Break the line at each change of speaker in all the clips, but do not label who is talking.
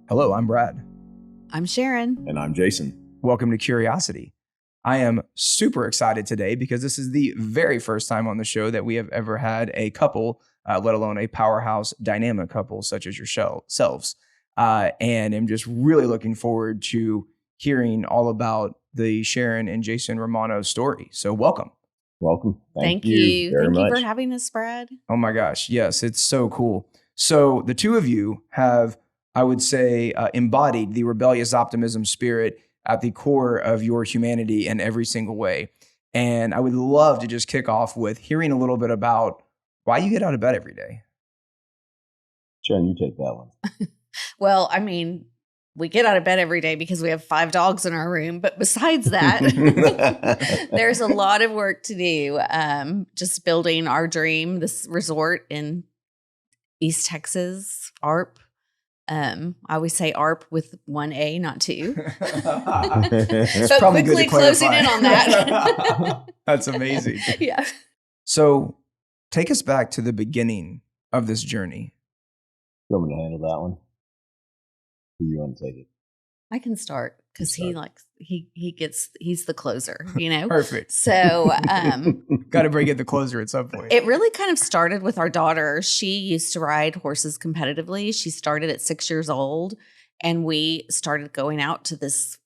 Hello, I'm Brad.
I'm Sharon.
And I'm Jason.
Welcome to Curiosity. I am super excited today because this is the very first time on the show that we have ever had a couple, let alone a powerhouse dynamic couple such as yourselves. And I'm just really looking forward to hearing all about the Sharon and Jason Romano story. So welcome.
Welcome.
Thank you
very much.
Thank you for having us, Brad.
Oh my gosh. Yes, it's so cool. So the two of you have, I would say, embodied the rebellious optimism spirit at the core of your humanity in every single way. And I would love to just kick off with hearing a little bit about why you get out of bed every day.
Sharon, you take that one.
Well, I mean, we get out of bed every day because we have 5 dogs in our room. But besides that, there's a lot of work to do. Just building our dream, this resort in East Texas, ARP. I always say ARP with 1 A, not 2. So quickly closing in on that.
That's amazing.
Yeah.
So take us back to the beginning of this journey.
You want me to handle that one? Or you want to take it?
I can start because he's the closer, you know?
Perfect.
So
got to bring in the closer at some point.
It really kind of started with our daughter. She used to ride horses competitively. She started at 6 years old, and we started going out to this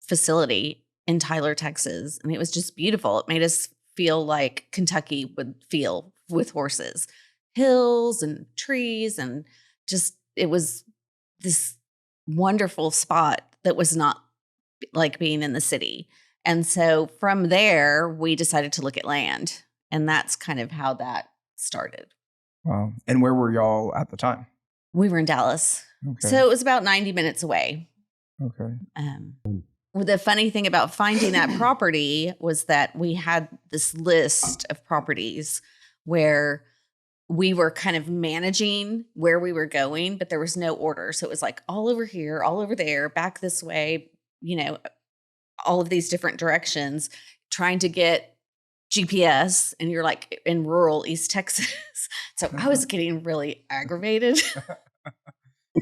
facility in Tyler, Texas. And it was just beautiful. It made us feel like Kentucky would feel with horses, hills and trees, and just, it was this wonderful spot that was not like being in the city. And so from there, we decided to look at land. And that's kind of how that started.
Wow. And where were y'all at the time?
We were in Dallas.
Okay.
So it was about 90 minutes away.
Okay.
The funny thing about finding that property was that we had this list of properties where we were kind of managing where we were going, but there was no order. So it was like all over here, all over there, back this way, you know, all of these different directions, trying to get GPS. And you're like in rural East Texas. So I was getting really aggravated.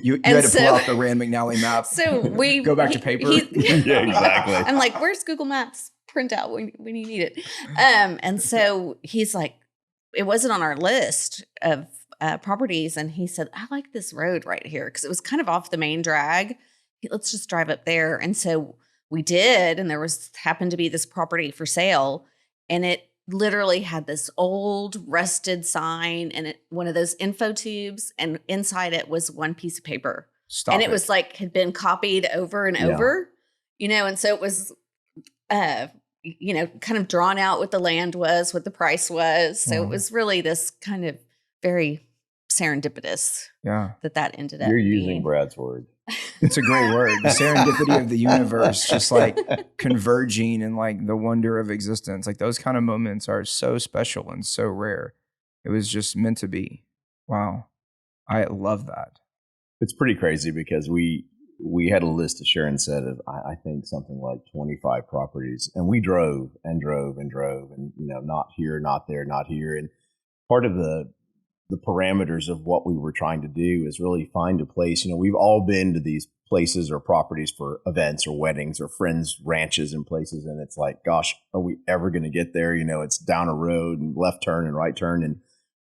You had to pull out the Rand McNally map.
So we
go back to paper.
Yeah, exactly.
I'm like, where's Google Maps printout when you need it? And so he's like, it wasn't on our list of properties. And he said, I like this road right here because it was kind of off the main drag. Let's just drive up there. And so we did. And there happened to be this property for sale. And it literally had this old rusted sign and one of those info tubes. And inside it was one piece of paper. And it was like had been copied over and over, you know. And so it was you know, kind of drawn out what the land was, what the price was. So it was really this kind of very serendipitous that ended up
You're using Brad's word.
It's a great word. The serendipity of the universe, just like converging and like the wonder of existence. Like those kind of moments are so special and so rare. It was just meant to be. Wow. I love that.
It's pretty crazy because we had a list, as Sharon said, of I think something like 25 properties, and we drove and drove and drove, and you know, not here, not there, not here. And part of the parameters of what we were trying to do is really find a place. You know, we've all been to these places or properties for events or weddings or friends' ranches and places, and it's like, gosh, are we ever going to get there? You know, it's down a road and left turn and right turn. And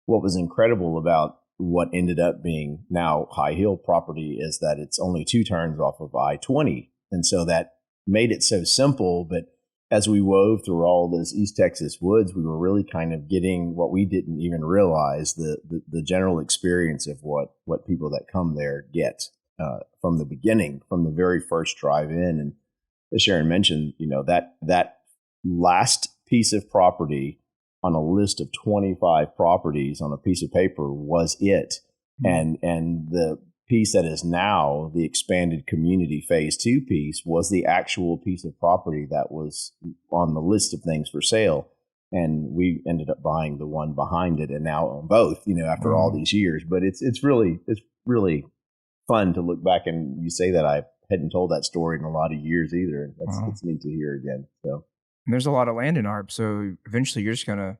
what was incredible about what ended up being now High Hill property is that it's only 2 turns off of I-20. And so that made it so simple. But as we wove through all those East Texas woods, we were really kind of getting what we didn't even realize, the general experience of what people that come there get from the beginning, from the very first drive in. And as Sharon mentioned, you know, that last piece of property on a list of 25 properties on a piece of paper was it. Mm-hmm. And the piece that is now the expanded community phase 2 piece was the actual piece of property that was on the list of things for sale. And we ended up buying the one behind it and now own both, you know, after all these years. But it's really fun to look back, and you say that I hadn't told that story in a lot of years either. It's neat to hear again. So.
And there's a lot of land in ARP, so eventually you're just going to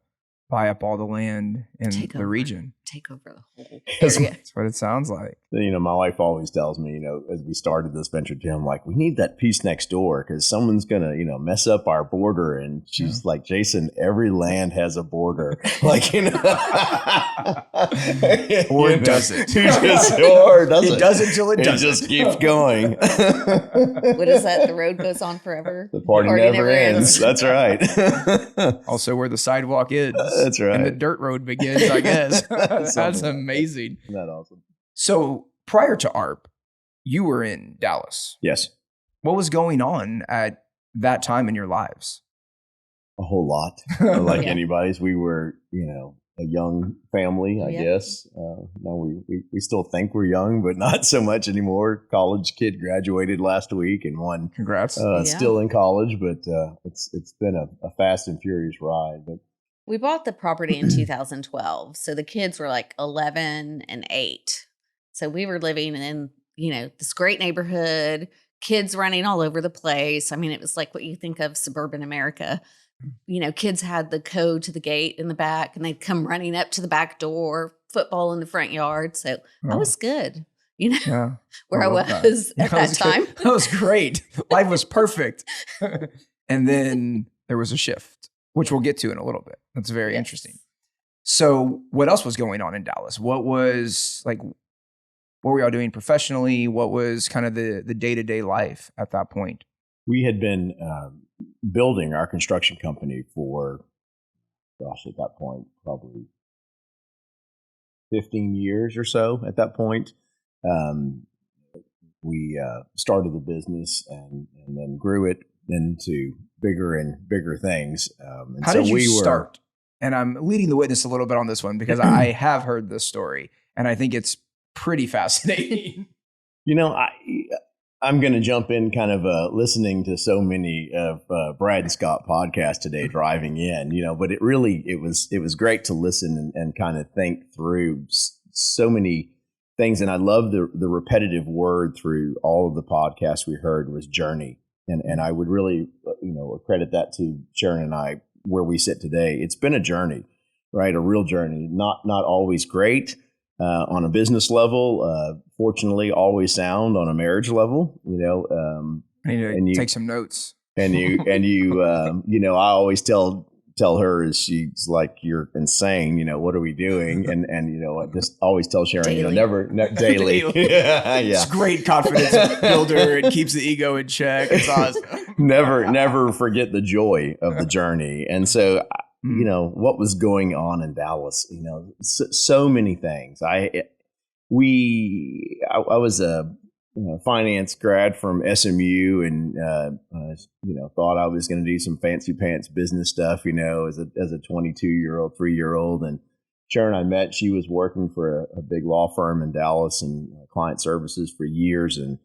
buy up all the land in the region.
take over the whole
That's
area.
That's what it sounds like.
My wife always tells me, as we started this venture, Jim, like, we need that piece next door because someone's going to, mess up our border. And she's like, Jason, every land has a border. Like,
Or it doesn't.
Or doesn't.
It does until it doesn't.
It just keeps going.
What is that? The road goes on forever.
The party never ends. That's right.
Also where the sidewalk is.
That's right.
And the dirt road begins, I guess. That's amazing.
Isn't that awesome?
So prior to ARP, you were in Dallas.
Yes.
What was going on at that time in your lives?
A whole lot. Like
Yeah.
anybody's. We were, a young family, I
Yeah.
guess. Now we still think we're young, but not so much anymore. College kid graduated last week, and one
Congrats.
Yeah.
still in college, but it's been a fast and furious ride. But
We bought the property in 2012. So the kids were like 11 and 8. So we were living in, this great neighborhood, kids running all over the place. I mean, it was like what you think of suburban America. Kids had the code to the gate in the back and they'd come running up to the back door, football in the front yard. So I was good,
Yeah.
where I
love
was
that.
at that time.
That was great. Life was perfect. And then there was a shift, which we'll get to in a little bit. That's very
Yes.
interesting. So what else was going on in Dallas? What were y'all doing professionally? What was kind of the day-to-day life at that point?
we had been building our construction company for, at that point, probably 15 years or so at that point. We started the business and then grew it into bigger and bigger things. And
How
so
did you
we were,
start? And I'm leading the witness a little bit on this one because I have heard this story and I think it's pretty fascinating.
I'm going to jump in kind of listening to so many of Brad and Scott podcasts today driving in, but it was great to listen and kind of think through so many things. And I love the repetitive word through all of the podcasts we heard was journey. And I would really, credit that to Sharon and I, where we sit today. It's been a journey, right? A real journey, not always great. On a business level, fortunately, always sound on a marriage level.
I need to take some notes.
And I always tell her is she's like, you're insane. What are we doing? And I just always tell Sharon,
Daily.
never daily. Yeah.
It's great confidence builder. It keeps the ego in check. It's awesome.
Never forget the joy of the journey. And so, what was going on in Dallas, so many things. I was a finance grad from SMU and, thought I was going to do some fancy pants business stuff, as a 22-year-old, 3-year-old. And Sharon I met, she was working for a big law firm in Dallas and client services for years and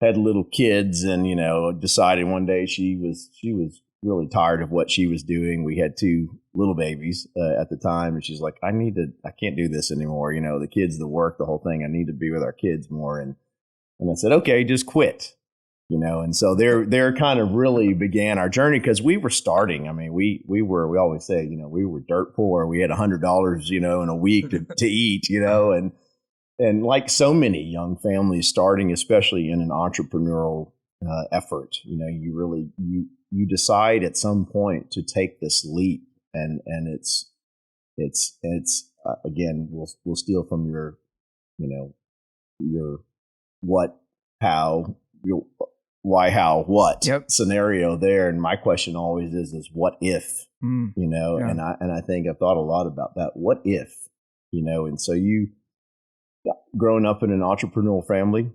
had little kids and, decided one day she was really tired of what she was doing. We had 2 little babies at the time. And she's like, I can't do this anymore. The kids, the work, the whole thing. I need to be with our kids more. And I said, okay, just quit, and so there kind of really began our journey because we were starting. I mean, we always say, we were dirt poor. We had $100, in a week to eat, and like so many young families starting, especially in an entrepreneurial effort, you decide at some point to take this leap, and it's again, we'll steal from your what, how, why, how, what scenario there. And my question always is what if,
Yeah.
and I think I've thought a lot about that. What if, and so growing up in an entrepreneurial family,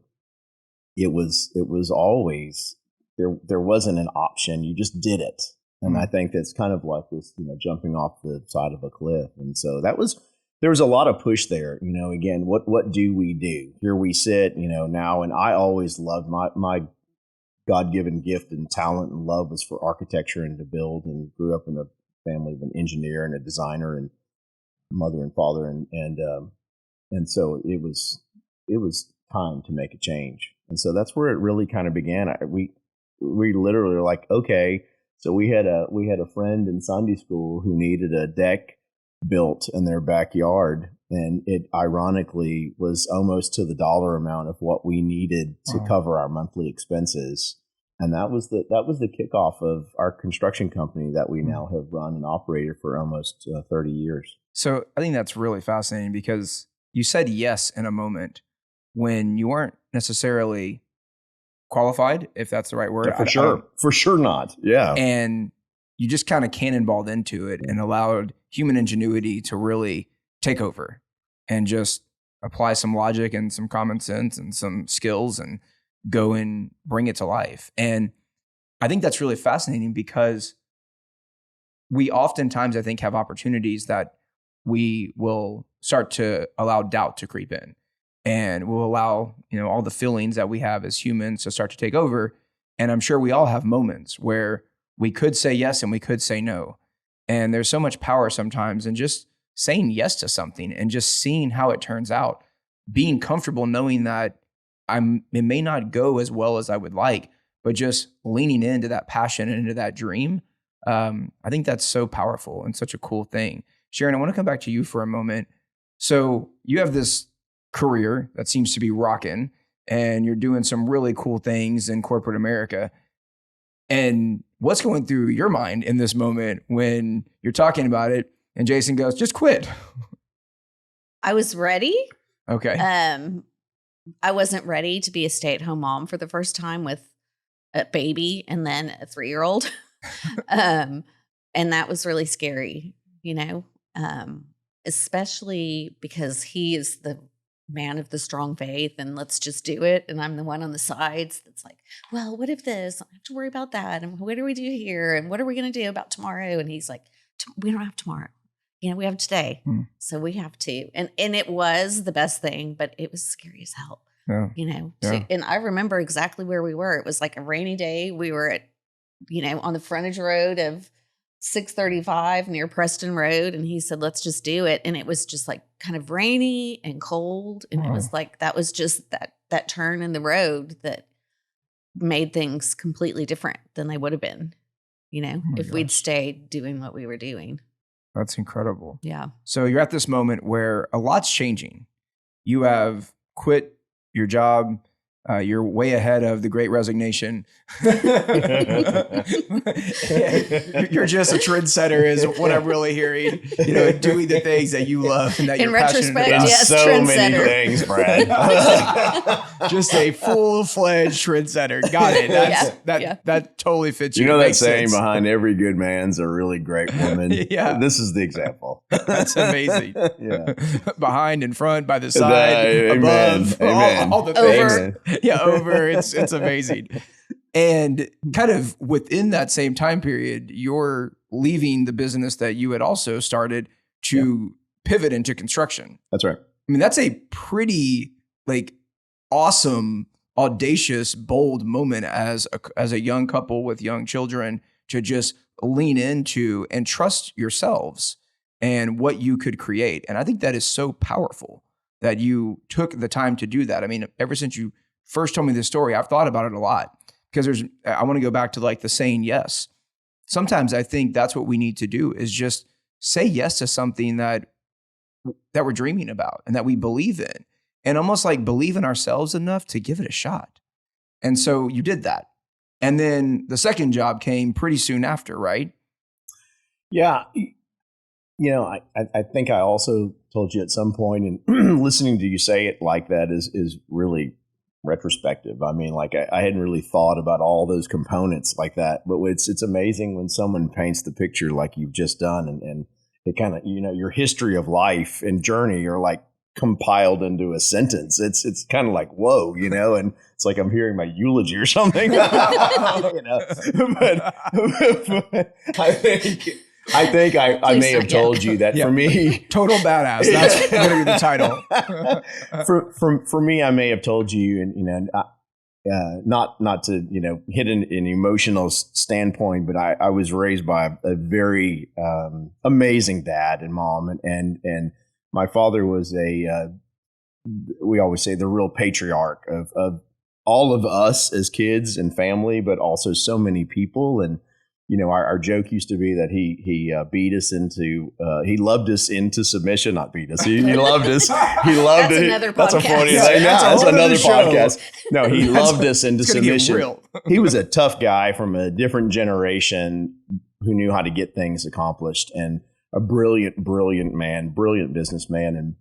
it was always, there wasn't an option. You just did it. And I think that's kind of like this, jumping off the side of a cliff. And so there was a lot of push there, again, what do we do? Here we sit, now, and I always loved my God-given gift and talent and love was for architecture and to build, and grew up in a family of an engineer and a designer and mother and father. And so it was time to make a change. And so that's where it really kind of began. We literally were like, okay, so we had a friend in Sunday school who needed a deck built in their backyard, And it ironically was almost to the dollar amount of what we needed to cover our monthly expenses. And that was the kickoff of our construction company that we now have run and operated for almost 30 years.
So I think that's really fascinating because you said yes in a moment when you weren't necessarily qualified, if that's the right word.
Yeah, for sure not. Yeah.
And you just kind of cannonballed into it and allowed human ingenuity to really take over and just apply some logic and some common sense and some skills and go and bring it to life. And I think that's really fascinating because we oftentimes, I think, have opportunities that we will start to allow doubt to creep in, and we'll allow, all the feelings that we have as humans to start to take over. And I'm sure we all have moments where we could say yes and we could say no. And there's so much power sometimes in just saying yes to something and just seeing how it turns out, being comfortable knowing that it may not go as well as I would like, but just leaning into that passion and into that dream. I think that's so powerful and such a cool thing. Sharon, I want to come back to you for a moment. So you have this career that seems to be rocking, and you're doing some really cool things in corporate America. And what's going through your mind in this moment when you're talking about it and Jason goes, just quit?
I was ready.
Okay.
I wasn't ready to be a stay-at-home mom for the first time with a baby and then a 3-year-old. And that was really scary, especially because he is the man of the strong faith and let's just do it. And I'm the one on the sides that's like, well, what if this? I don't have to worry about that. And what do we do here? And what are we going to do about tomorrow? And he's like, we don't have tomorrow. We have today. So we have to. And it was the best thing, but it was scary as hell. Yeah. And I remember exactly where we were. It was like a rainy day. We were at, on the frontage road of 635 near Preston Road. And he said, let's just do it. And it was just like kind of rainy and cold. And it was like, that was just that turn in the road that made things completely different than they would have been, if we'd stayed doing what we were doing.
That's incredible.
Yeah.
So you're at this moment where a lot's changing. You have quit your job. You're way ahead of the Great Resignation. You're just a trendsetter is what I'm really hearing. Doing the things that you love and that
in
you're passionate
retrospect,
about.
yes,
so many things, Brad.
Just a full-fledged trendsetter. Got it. That totally fits you.
You know that saying, behind every good man's a really great woman?
Yeah.
This is the example.
That's amazing.
Yeah.
Behind, in front, by the side, above,
amen.
all the
Over.
things. Yeah, over. It's amazing. And kind of within that same time period, you're leaving the business that you had also started to pivot into construction.
That's right.
I mean, that's a pretty awesome, audacious, bold moment as a young couple with young children to just lean into and trust yourselves and what you could create. And I think that is so powerful that you took the time to do that. I mean, ever since you first told me this story, I've thought about it a lot because I want to go back to the saying yes. Sometimes I think that's what we need to do is just say yes to something that we're dreaming about and that we believe in, and almost believe in ourselves enough to give it a shot. And so you did that. And then the second job came pretty soon after, right?
Yeah. I think I also told you at some point, and listening to you say it like that is really retrospective. I mean, I hadn't really thought about all those components like that, but it's amazing when someone paints the picture like you've just done, and it kind of, your history of life and journey are compiled into a sentence. It's kind of like, whoa, and it's like I'm hearing my eulogy or something. But I think I may have told you that for me,
total badass. That's going to be the title.
For me, I may have told you, and not to hit an emotional standpoint, but I was raised by a very amazing dad and mom, and my father was we always say the real patriarch of all of us as kids and family, but also so many people. And our joke used to be that he beat us into he loved us into submission, not beat us. He loved us. He loved
That's
it.
another
That's a
podcast.
funny
Yeah,
thing.
that's a
That's
whole
another
other show.
podcast. No, he loved us into
It's gonna get
submission.
real.
He was a tough guy from a different generation who knew how to get things accomplished, and a brilliant man, brilliant businessman,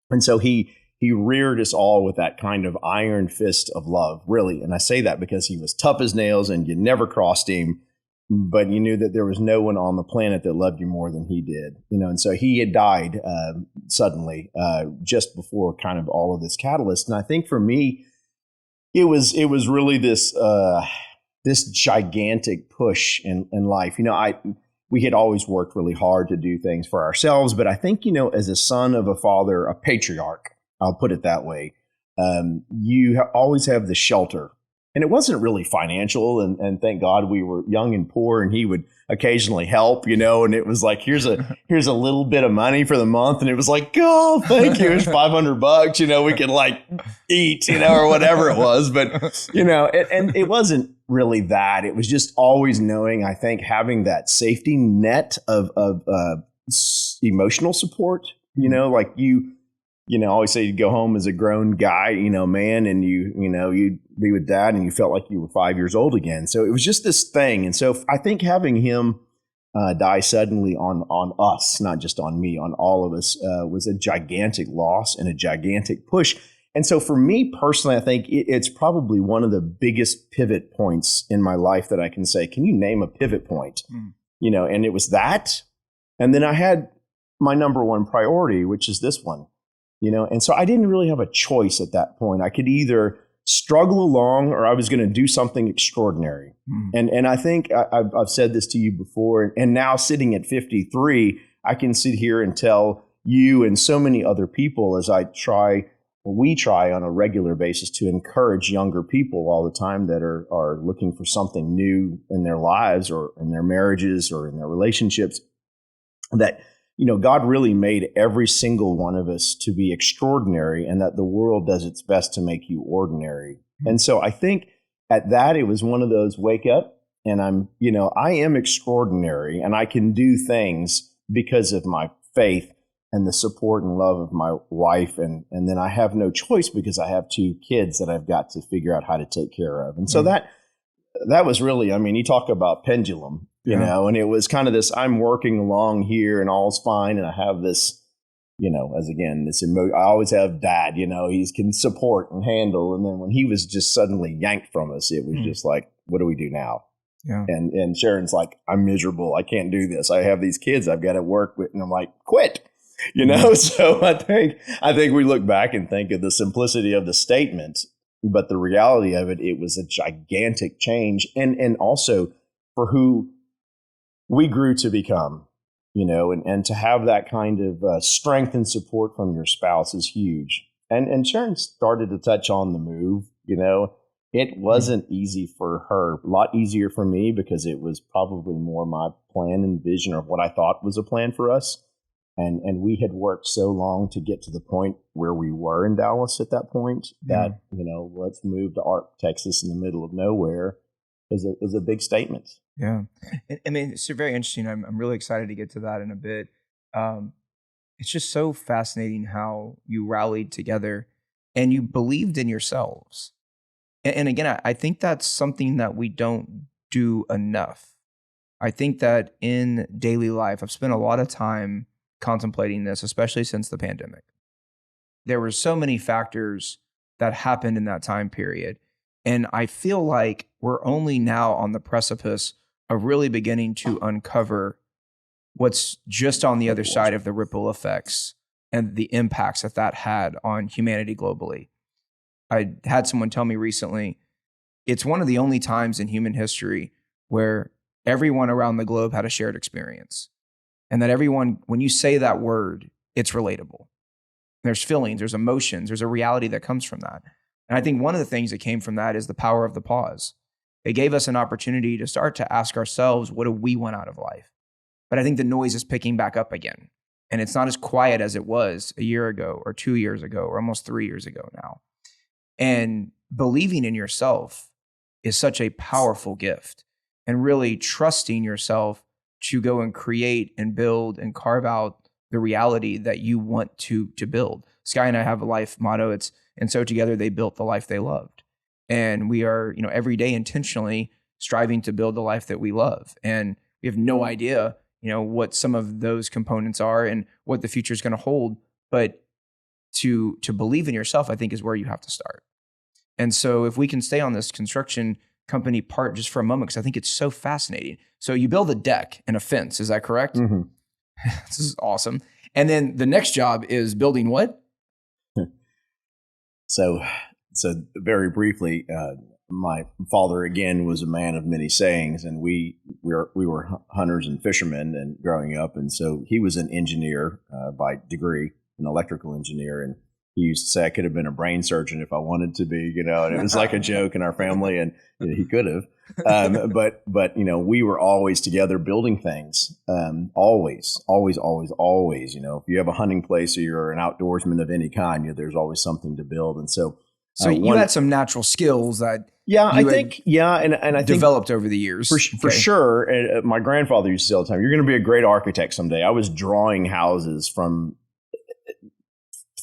and so he reared us all with that kind of iron fist of love, really. And I say that because he was tough as nails, and you never crossed him, but you knew that there was no one on the planet that loved you more than he did. And so he had died suddenly just before kind of all of this catalyst. And I think for me, it was really this gigantic push in life. We had always worked really hard to do things for ourselves, but I think, as a son of a father, a patriarch, I'll put it that way, you always have the shelter. And it wasn't really financial, and thank God we were young and poor, and he would occasionally help, and it was like, here's a little bit of money for the month, and it was like, oh, thank you, it's $500, we can like eat, or whatever it was, but and it wasn't really that. It was just always knowing, I think, having that safety net of emotional support, like I always say you go home as a grown guy, man, and you'd be with dad and you felt like you were 5 years old again. So it was just this thing. And so I think having him die suddenly on us, not just on me, on all of us, was a gigantic loss and a gigantic push. And so for me personally, I think it's probably one of the biggest pivot points in my life that I can say, can you name a pivot point? And it was that. And then I had my number one priority, which is this one. And so I didn't really have a choice at that point. I could either struggle along or I was going to do something extraordinary. And I think I've said this to you before, and now sitting at 53, I can sit here and tell you and so many other people as we try on a regular basis to encourage younger people all the time that are looking for something new in their lives or in their marriages or in their relationships, that God really made every single one of us to be extraordinary, and that the world does its best to make you ordinary. And so I think at that, it was one of those wake up and I am extraordinary, and I can do things because of my faith and the support and love of my wife. And then I have no choice because I have 2 kids that I've got to figure out how to take care of. And so that was really, you talk about pendulum. And it was kind of this, I'm working along here and all's fine. And I have this, I always have dad, he can support and handle. And then when he was just suddenly yanked from us, it was just like, what do we do now? Yeah. And Sharon's like, I'm miserable. I can't do this. I have these kids I've got to work with. And I'm like, quit, So I think we look back and think of the simplicity of the statement, but the reality of it, it was a gigantic change. And also for who we grew to become, and to have that kind of strength and support from your spouse is huge. And Sharon started to touch on the move, it wasn't easy for her, a lot easier for me because it was probably more my plan and vision of what I thought was a plan for us. And we had worked so long to get to the point where we were in Dallas at that point that, let's move to Arp, Texas in the middle of nowhere is a big statement.
Yeah. It's very interesting. I'm really excited to get to that in a bit. It's just so fascinating how you rallied together and you believed in yourselves. And again, I think that's something that we don't do enough. I think that in daily life, I've spent a lot of time contemplating this, especially since the pandemic. There were so many factors that happened in that time period. And I feel like we're only now on the precipice of really beginning to uncover what's just on the other side of the ripple effects and the impacts that had on humanity globally. I had someone tell me recently, it's one of the only times in human history where everyone around the globe had a shared experience. And that everyone, when you say that word, it's relatable. There's feelings, there's emotions, there's a reality that comes from that. And I think one of the things that came from that is the power of the pause. It gave us an opportunity to start to ask ourselves, what do we want out of life? But I think the noise is picking back up again. And it's not as quiet as it was a year ago or 2 years ago or almost 3 years ago now. And believing in yourself is such a powerful gift. and really trusting yourself to go and create and build and carve out the reality that you want to build. Sky and I have a life motto. It's, and so together they built the life they loved. And we are, every day intentionally striving to build the life that we love. And we have no idea, what some of those components are and what the future is going to hold. But to believe in yourself, I think, is where you have to start. And so if we can stay on this construction company part just for a moment, because I think it's so fascinating. So you build a deck and a fence. Is that correct?
Mm-hmm.
This is awesome. And then the next job is building what?
So very briefly, my father again was a man of many sayings, and we were hunters and fishermen and growing up, and so he was an engineer by degree, an electrical engineer, and he used to say I could have been a brain surgeon if I wanted to be, and it was like a joke in our family, and he could have, but we were always together building things, always. If you have a hunting place or you're an outdoorsman of any kind, there's always something to build, and so.
So you had some natural skills that
I think
developed over the years.
For sure. And my grandfather used to say all the time, you're going to be a great architect someday. I was drawing houses from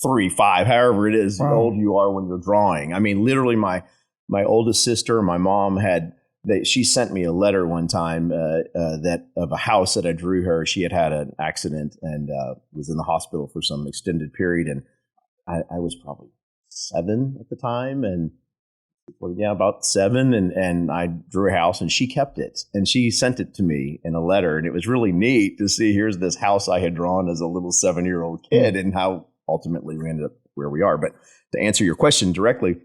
3, 5, however it is, how old you are when you're drawing. I mean, literally my oldest sister, my mom she sent me a letter one time that of a house that I drew her. She had an accident and was in the hospital for some extended period. And I was probably 7 at the time, and about 7, and I drew a house, and she kept it, and she sent it to me in a letter, and it was really neat to see here's this house I had drawn as a little 7-year-old kid, and how ultimately we ended up where we are. But to answer your question directly,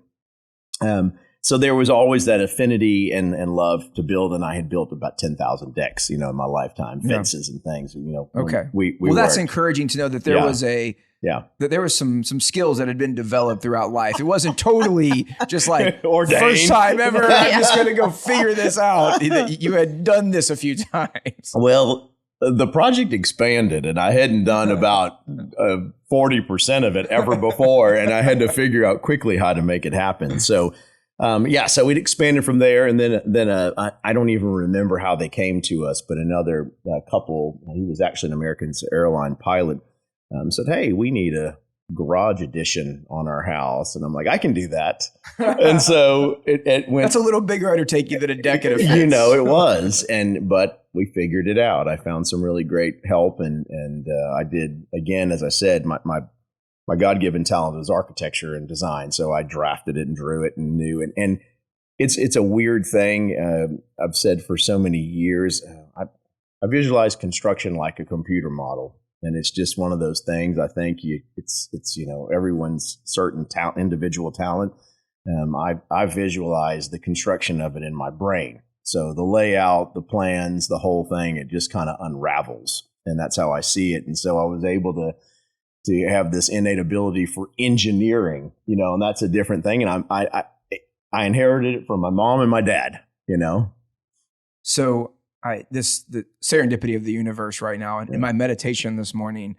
so there was always that affinity and love to build, and I had built about 10,000 decks, in my lifetime, fences and things.
Okay.
We
that's encouraging to know that there was that there was some skills that had been developed throughout life. It wasn't totally just like first time ever. I'm just going to go figure this out. You had done this a few times.
Well, the project expanded, and I hadn't done about 40% of it ever before, and I had to figure out quickly how to make it happen. So, so it expanded from there, and then I don't even remember how they came to us, but another couple, he was actually an American airline pilot, said, hey, we need a garage addition on our house. And I'm like, I can do that. And so it went. That's
a little bigger undertaking than a deck and a fence.
It was. But we figured it out. I found some really great help. And I did, again, as I said, my God-given talent is architecture and design. So I drafted it and drew it and knew. And it's a weird thing. I've said for so many years, I visualize construction like a computer model. And it's just one of those things. I think it's everyone's certain individual talent. I visualize the construction of it in my brain. So the layout, the plans, the whole thing, it just kind of unravels, and that's how I see it. And so I was able to have this innate ability for engineering, and that's a different thing. And I inherited it from my mom and my dad,
So. The serendipity of the universe right now. And in my meditation this morning,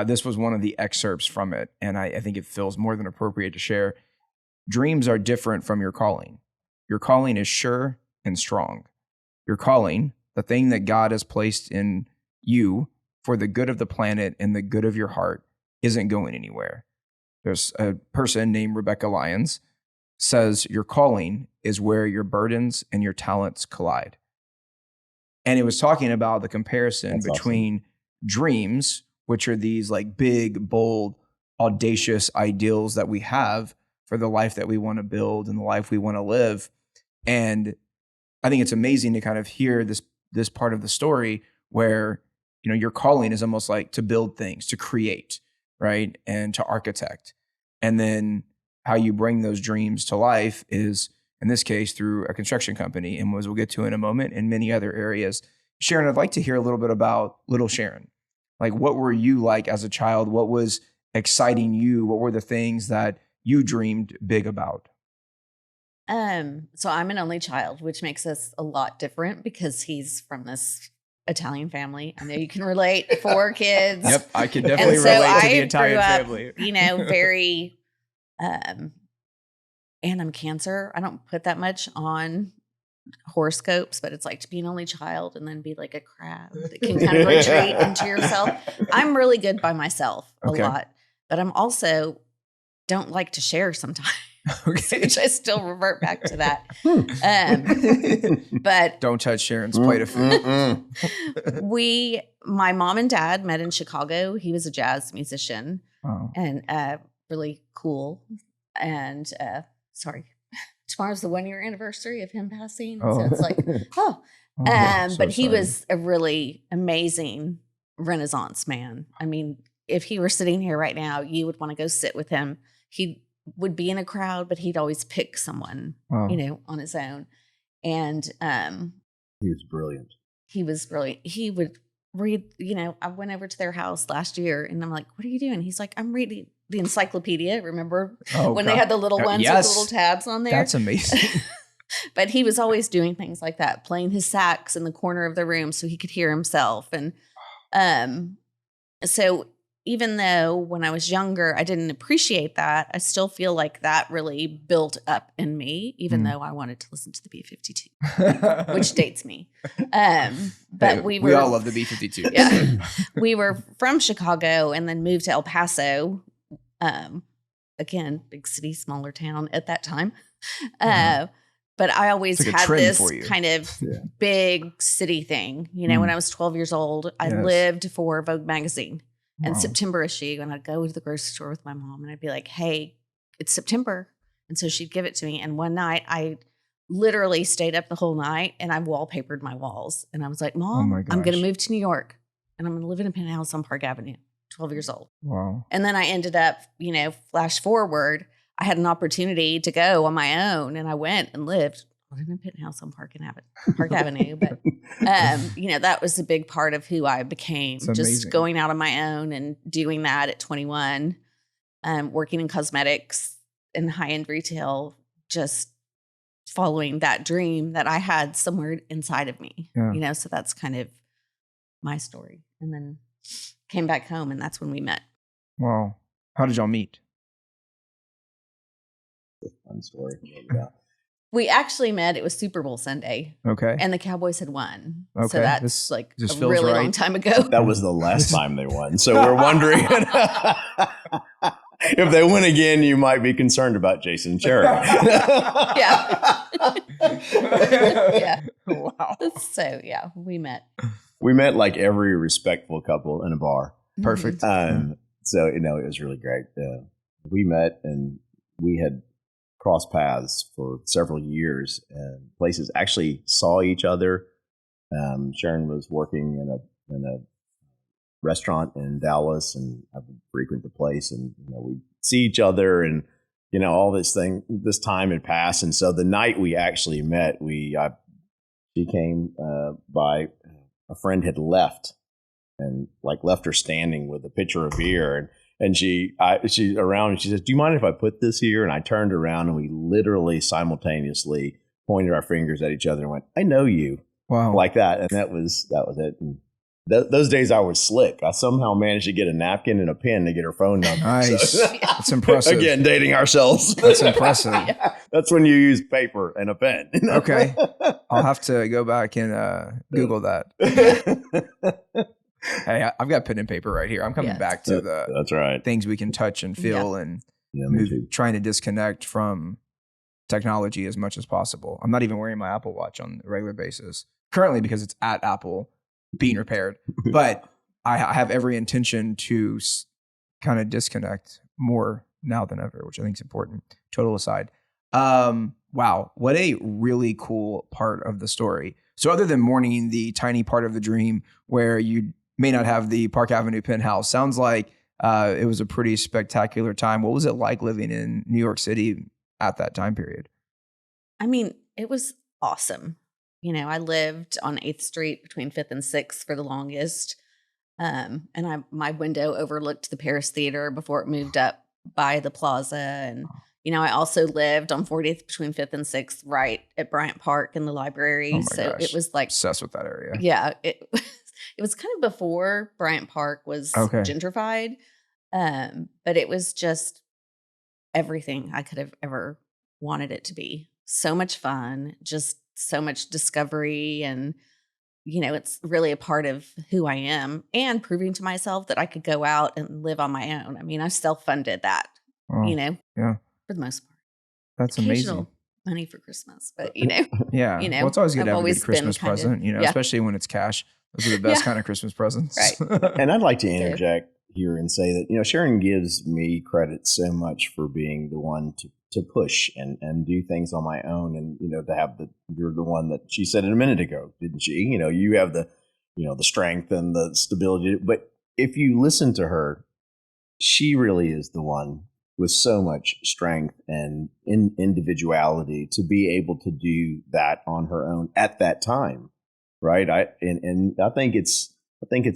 this was one of the excerpts from it. And I think it feels more than appropriate to share. Dreams are different from your calling. Your calling is sure and strong. Your calling, the thing that God has placed in you for the good of the planet and the good of your heart, isn't going anywhere. There's a person named Rebecca Lyons says your calling is where your burdens and your talents collide. And it was talking about the comparison between dreams, which are these like big, bold, audacious ideals that we have for the life that we want to build and the life we want to live. And I think it's amazing to kind of hear this part of the story where, your calling is almost like to build things, to create, right? And to architect. And then how you bring those dreams to life is, in this case, through a construction company, and as we'll get to in a moment, in many other areas. Sharon, I'd like to hear a little bit about little Sharon. Like, what were you like as a child? What was exciting you? What were the things that you dreamed big about?
So I'm an only child, which makes us a lot different because he's from this Italian family. I know you can relate. 4 kids.
Yep, I can definitely relate to the Italian family.
Very... and I'm Cancer. I don't put that much on horoscopes, but it's like to be an only child and then be like a crab that can kind of retreat into yourself. I'm really good by myself a lot, but I'm also don't like to share sometimes.
Okay.
Which I still revert back to that. But
don't touch Sharon's plate of food.
My mom and dad met in Chicago. He was a jazz musician and really cool. And tomorrow's the 1 year anniversary of him passing. So it's like, but he was a really amazing Renaissance man. I mean, if he were sitting here right now, you would want to go sit with him. He would be in a crowd, but he'd always pick someone, on his own. And
he was brilliant.
He would read, I went over to their house last year and I'm like, what are you doing? He's like, I'm reading the encyclopedia. Remember when they had the little ones with the little tabs on there?
That's amazing.
But he was always doing things like that, playing his sax in the corner of the room so he could hear himself. And so even though when I was younger, I didn't appreciate that, I still feel like that really built up in me, even though I wanted to listen to the B-52, which dates me. But we
all love the B-52.
Yeah. We were from Chicago and then moved to El Paso. Again, big city, smaller town at that time. But I always had this kind of big city thing. When I was 12 years old, I lived for Vogue magazine. And September issue, and I'd go to the grocery store with my mom and I'd be like, hey, it's September. And so she'd give it to me. And one night I literally stayed up the whole night and I wallpapered my walls. And I was like, Mom, I'm going to move to New York and I'm going to live in a penthouse on Park Avenue, 12 years old.
Wow.
And then I ended up, flash forward, I had an opportunity to go on my own and I went and lived in a penthouse on Park Avenue. But, that was a big part of who I became, just going out on my own and doing that at 21, working in cosmetics and high-end retail, just following that dream that I had somewhere inside of me, so that's kind of my story. And then came back home and that's when we met.
Wow. How did y'all meet?
Fun story.
We actually met. It was Super Bowl Sunday.
Okay.
And the Cowboys had won.
Okay.
So that's
a
really long time ago.
That was the last time they won. So we're wondering if they win again, you might be concerned about Jason and Sharon.
Yeah. Yeah.
Wow.
So, we met.
We met like every respectful couple in a bar.
Perfect.
So, it was really great. We met and we had crossed paths for several years and places actually saw each other. Sharon was working in a restaurant in Dallas and I would frequent the place and we'd see each other and all this time had passed. And so the night we actually met, she came by, a friend had left and left her standing with a pitcher of beer and she around and she says, do you mind if I put this here? And I turned around and we literally simultaneously pointed our fingers at each other and went, I know you.
Wow.
Like that. And that was it. And those days I was slick. I somehow managed to get a napkin and a pen to get her phone number.
Nice. So, that's impressive.
Again, dating ourselves.
That's impressive.
Yeah. That's when you use paper and a pen.
Okay. I'll have to go back and Google that. Hey, I've got pen and paper right here. I'm coming back to
that's right.
things we can touch and feel and trying to disconnect from technology as much as possible. I'm not even wearing my Apple Watch on a regular basis currently because it's at Apple being repaired. But I have every intention to kind of disconnect more now than ever, which I think is important. Total aside. Wow. What a really cool part of the story. So other than mourning the tiny part of the dream where you may not have the Park Avenue penthouse, sounds like it was a pretty spectacular time. What was it like living in New York City at that time period?
I mean, it was awesome. I lived on 8th Street between 5th and 6th for the longest. And my window overlooked the Paris Theater before it moved up by the plaza. And, I also lived on 40th between 5th and 6th, right at Bryant Park in the library.
Oh my
so
gosh.
it was like
obsessed with that area.
Yeah. It was kind of before Bryant Park was gentrified. But it was just everything I could have ever wanted it to be. So much fun, just so much discovery and, it's really a part of who I am and proving to myself that I could go out and live on my own. I mean, I self-funded that,
Oh, yeah,
for the most part.
that's
Occasional
amazing.
money for Christmas, but
Yeah. Well, it's always good
I've
to have a
always
good
been
Christmas
kind of-
present,
yeah.
especially when it's cash. Those are the best
Yeah.
kind of Christmas presents.
Right.
And I'd like to interject here and say that, Sharon gives me credit so much for being the one to push and do things on my own. And, to have you're the one that she said it a minute ago, didn't she? You have the strength and the stability. But if you listen to her, she really is the one with so much strength and individuality to be able to do that on her own at that time. Right. I think it's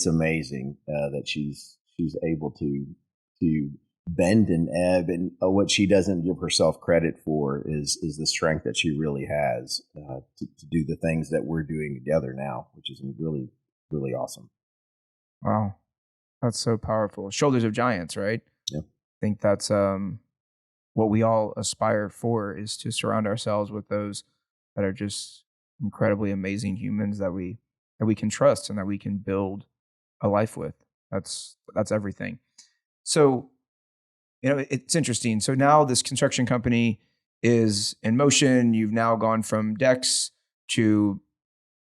amazing that she's able to bend and ebb, and what she doesn't give herself credit for is the strength that she really has to do the things that we're doing together now, which is really, really awesome.
Wow. That's so powerful. Shoulders of giants, right?
Yeah.
I think that's what we all aspire for, is to surround ourselves with those that are just incredibly amazing humans that we can trust and that we can build a life with. That's everything. So, it's interesting. So now this construction company is in motion. You've now gone from decks to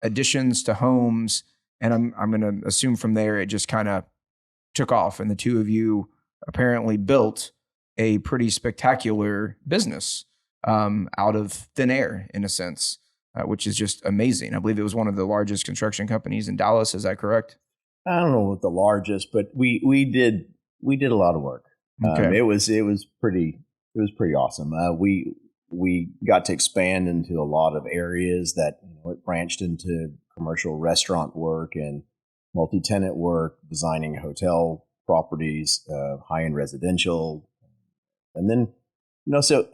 additions to homes, and I'm going to assume from there it just kind of took off, and the two of you apparently built a pretty spectacular business out of thin air, in a sense, which is just amazing. I believe it was one of the largest construction companies in Dallas. Is that correct?
I don't know what the largest, but we did a lot of work.
Okay.
It was pretty awesome. We got to expand into a lot of areas that it branched into commercial restaurant work and multi-tenant work, designing hotel properties, high-end residential, and then so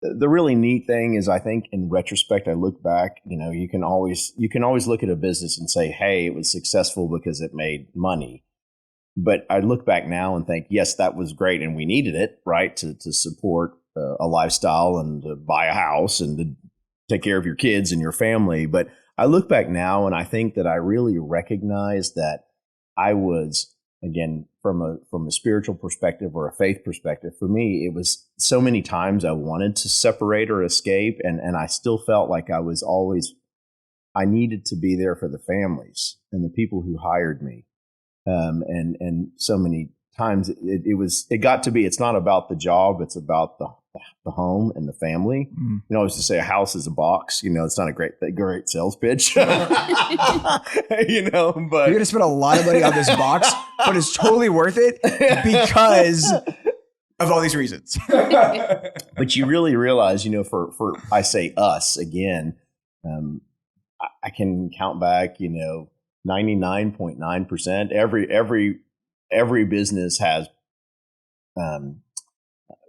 the really neat thing is, I think in retrospect, I look back, you can always look at a business and say, hey, it was successful because it made money. But I look back now and think, yes, that was great, and we needed it, right, to support a lifestyle and to buy a house and to take care of your kids and your family. But I look back now and I think that I really recognize that I was, again, from a spiritual perspective or a faith perspective, for me, it was so many times I wanted to separate or escape, and I still felt like I needed to be there for the families and the people who hired me. And so many times it got to be, it's not about the job, it's about the home and the family.
Mm.
I used to say a house is a box. It's not a great sales pitch. But
You're going to spend a lot of money on this box, but it's totally worth it because of all these reasons.
But you really realize, for I say us again, I can count back, 99.9%. Every business has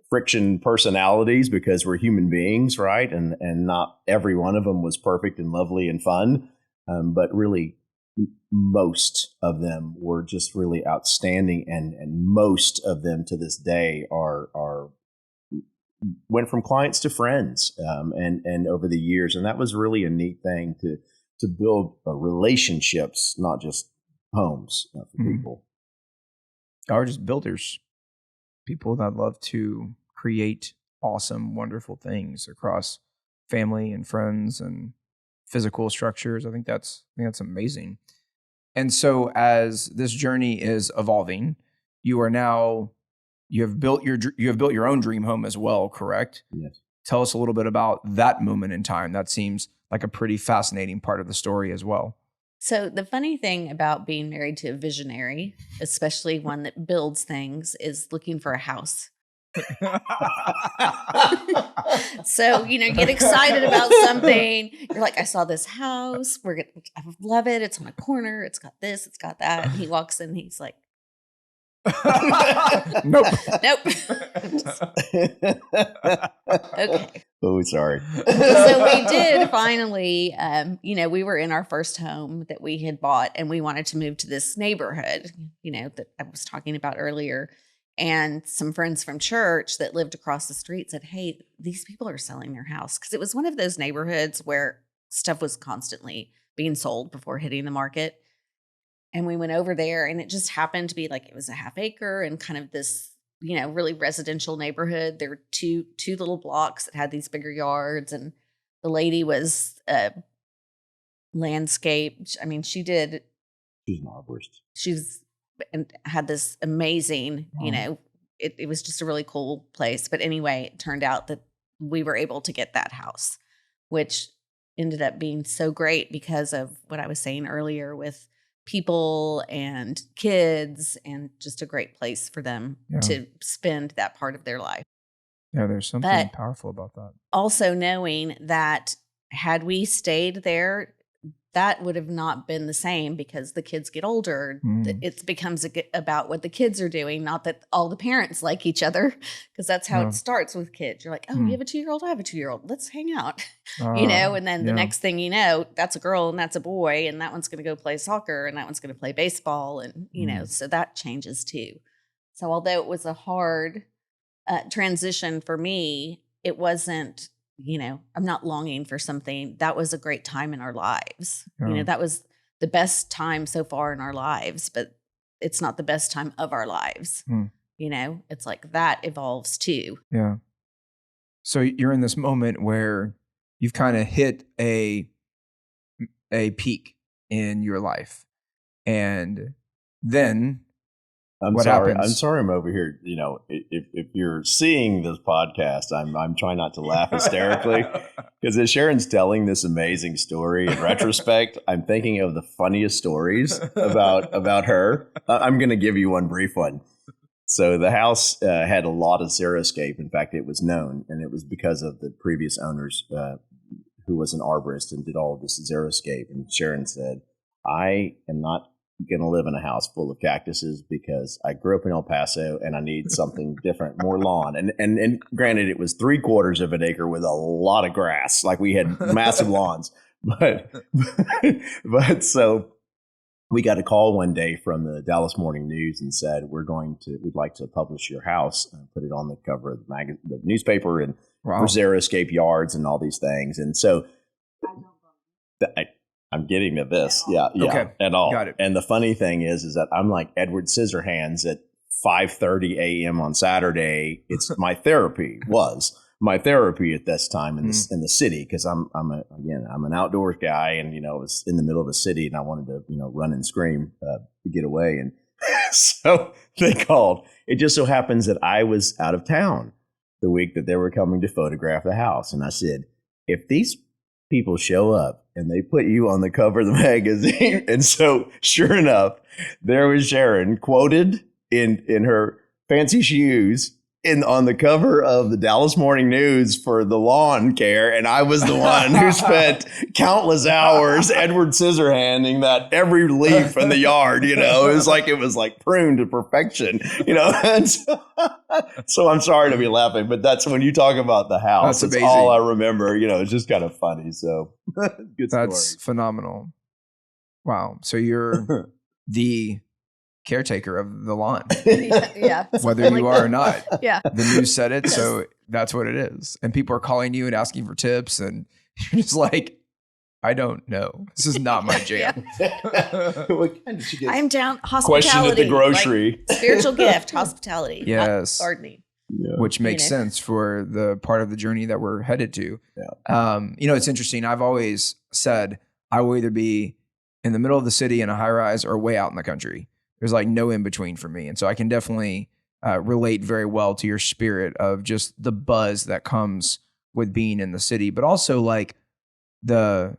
friction personalities because we're human beings, right? And not every one of them was perfect and lovely and fun, but really most of them were just really outstanding, and most of them to this day are went from clients to friends, and over the years, and that was really a neat thing to build relationships, not just homes for people.
Are just builders, people that love to create awesome, wonderful things across family and friends and physical structures. I think that's amazing. And so, as this journey is evolving, you have built your own dream home as well, correct?
Yes.
Tell us a little bit about that moment in time. That seems like a pretty fascinating part of the story as well.
So the funny thing about being married to a visionary, especially one that builds things, is looking for a house. So, get excited about something. You're like, I saw this house. I love it. It's on a corner. It's got this, it's got that. And he walks in and he's like,
Nope.
Okay.
Oh, sorry.
So we did finally, we were in our first home that we had bought, and we wanted to move to this neighborhood, that I was talking about earlier. And some friends from church that lived across the street said, hey, these people are selling their house. Because it was one of those neighborhoods where stuff was constantly being sold before hitting the market. And we went over there, and it just happened to be like it was a half acre and kind of this, really residential neighborhood. There were two little blocks that had these bigger yards, and the lady was landscape. I mean, she's an
arborist.
And had this amazing, it was just a really cool place. But anyway, it turned out that we were able to get that house, which ended up being so great because of what I was saying earlier with people and kids, and just a great place for them to spend that part of their life.
Yeah, there's something powerful about that.
Also knowing that had we stayed there, that would have not been the same, because the kids get older. It becomes about what the kids are doing, not that all the parents like each other, because that's how it starts with kids. You're like, oh, you have a 2-year-old? I have a 2-year-old. Let's hang out, and then the next thing you know, that's a girl and that's a boy, and that one's going to go play soccer and that one's going to play baseball. And, so that changes too. So although it was a hard transition for me, it wasn't, I'm not longing for something. That was a great time in our lives. That was the best time so far in our lives, but it's not the best time of our lives. It's like that evolves too.
Yeah. So you're in this moment where you've kind of hit a peak in your life. And then what happens?
I'm sorry I'm over here. If you're seeing this podcast, I'm trying not to laugh hysterically, because as Sharon's telling this amazing story in retrospect, I'm thinking of the funniest stories about her. I'm going to give you one brief one. So the house had a lot of xeriscape. In fact, it was known, and it was because of the previous owners who was an arborist and did all of this xeriscape. And Sharon said, I am not going to live in a house full of cactuses, because I grew up in El Paso and I need something different, more lawn. And granted, it was 3/4 of an acre with a lot of grass. Like, we had massive lawns, but so we got a call one day from the Dallas Morning News and said, we'd like to publish your house and put it on the cover of the newspaper, and for xeriscape yards and all these things. And so I'm getting to this. Yeah.
Okay.
At all.
Got it.
And the funny thing is that I'm like Edward Scissorhands at 5:30 a.m. on Saturday. It's my therapy at this time in the city, because I'm an outdoors guy, and I was in the middle of a city, and I wanted to run and scream to get away. And so they called. It just so happens that I was out of town the week that they were coming to photograph the house, and I said, if these people show up and they put you on the cover of the magazine. And so sure enough, there was Sharon quoted in her fancy shoes on the cover of the Dallas Morning News for the lawn care. And I was the one who spent countless hours Edward Scissorhanding that every leaf in the yard, it was like pruned to perfection, And so I'm sorry to be laughing, but that's when you talk about the house. That's all I remember, it's just kind of funny. So good story.
That's phenomenal. Wow. So you're the caretaker of the lawn.
Yeah.
Whether you are or not.
Yeah.
The news said it, so that's what it is. And people are calling you and asking for tips, and you're just like, I don't know. This is not my jam.
What kind did she get?
I'm down hospitality.
Question at the grocery.
Like, spiritual gift, hospitality.
Yes.
Gardening.
Yeah.
Which makes sense for the part of the journey that we're headed to.
Yeah.
It's interesting. I've always said I will either be in the middle of the city in a high rise or way out in the country. There's like no in between for me. And so I can definitely relate very well to your spirit of just the buzz that comes with being in the city, but also like the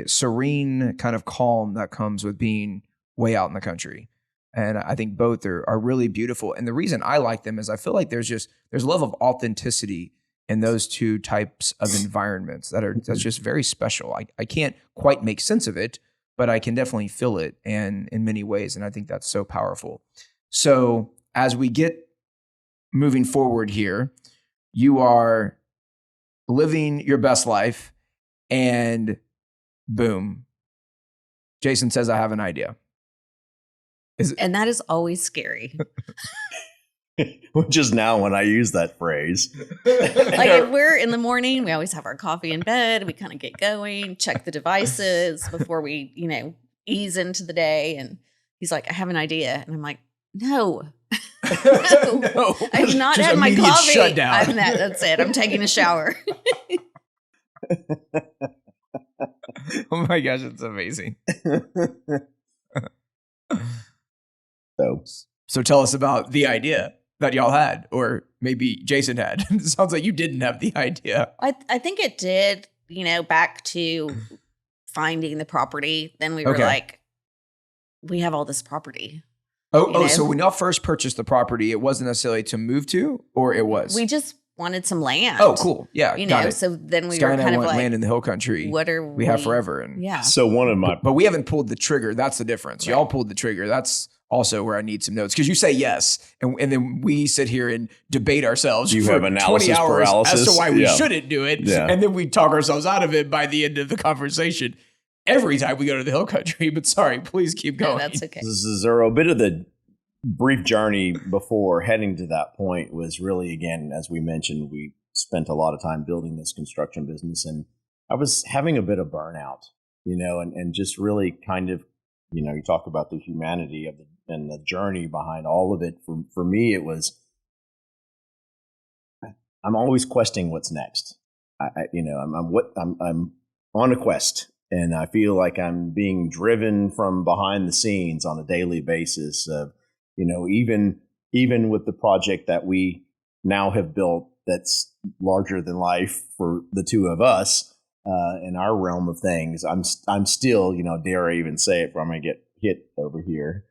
serene kind of calm that comes with being way out in the country. And I think both are really beautiful. And the reason I like them is I feel like there's a level of authenticity in those two types of environments that's just very special. I can't quite make sense of it, but I can definitely feel it, and in many ways. And I think that's so powerful. So as we get moving forward here, you are living your best life, and boom, Jason says, I have an idea.
And that is always scary.
which is now when I use that phrase.
Like if we're in the morning, we always have our coffee in bed. We kind of get going, check the devices before we, ease into the day. And he's like, I have an idea. And I'm like, no. No. I've not
Just
had my
immediate
coffee.
shutdown.
That's it. I'm taking a shower.
Oh my gosh, it's amazing. So tell us about the idea that y'all had, or maybe Jason had. It sounds like you didn't have the idea.
I think it did, back to finding the property. Then we were like, we have all this property.
So when y'all first purchased the property, it wasn't necessarily to move to, or it was?
We just wanted some land.
Oh, cool. Yeah. Got it.
So then we
Sky
were
and I
kind of
want
like,
land in the hill country.
what are
we have forever? And
yeah.
So one of my,
but we haven't pulled the trigger. That's the difference.
Right.
Y'all pulled the trigger. That's also where I need some notes, because you say yes, and then we sit here and debate ourselves
You
for
have analysis
20 hours
paralysis.
as to why we
Yeah.
shouldn't do it,
Yeah.
and then we talk ourselves out of it by the end of the conversation every time we go to the hill country. But sorry, please keep
No,
going.
that's okay.
this is a bit of the brief journey before heading to that point was really, again, as we mentioned, we spent a lot of time building this construction business, and I was having a bit of burnout, and just really kind of, you talk about the humanity of and the journey behind all of it. For me, it was, I'm always questing what's next. I'm on a quest, and I feel like I'm being driven from behind the scenes on a daily basis of, even with the project that we now have built that's larger than life for the two of us, in our realm of things, I'm still, dare I even say it before I'm going to get hit over here,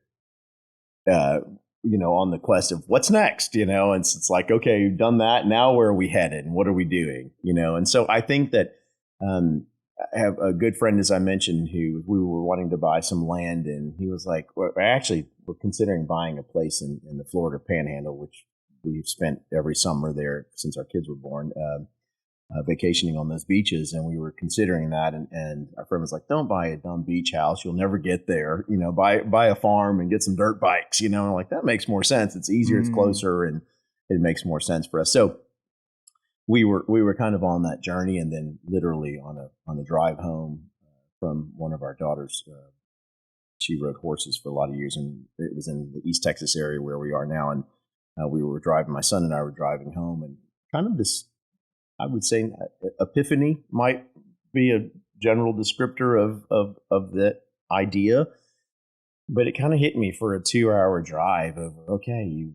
on the quest of what's next, and it's like, okay, you've done that. Now where are we headed and what are we doing? And so I think that, I have a good friend, as I mentioned, who we were wanting to buy some land, and he was like, we're considering buying a place in the Florida Panhandle, which we've spent every summer there since our kids were born, vacationing on those beaches. And we were considering that. And our friend was like, don't buy a dumb beach house. You'll never get there. Buy a farm and get some dirt bikes, and I'm like, that makes more sense. It's easier, it's closer, and it makes more sense for us. So we were kind of on that journey, and then literally on a drive home from one of our daughters, she rode horses for a lot of years, and it was in the East Texas area where we are now. And we were driving, my son and I were driving home, and kind of this, I would say, epiphany might be a general descriptor of the idea, but it kind of hit me for a 2-hour drive over, okay, you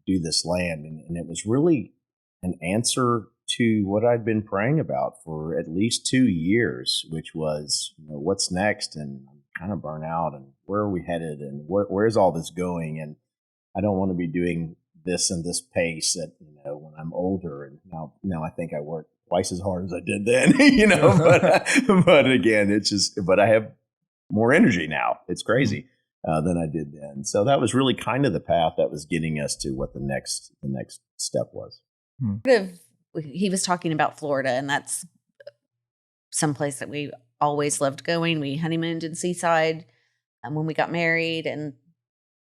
do this land. And it was really an answer to what I'd been praying about for at least 2 years, which was, what's next? And I'm kind of burnt out, and where are we headed? And where's all this going? And I don't want to be doing this and this pace at, when I'm older. And now I think I work twice as hard as I did then, but again, it's just, but I have more energy now. It's crazy than I did then. So that was really kind of the path that was getting us to what the next step was.
He was talking about Florida, and that's someplace that we always loved going. We honeymooned in Seaside when we got married, and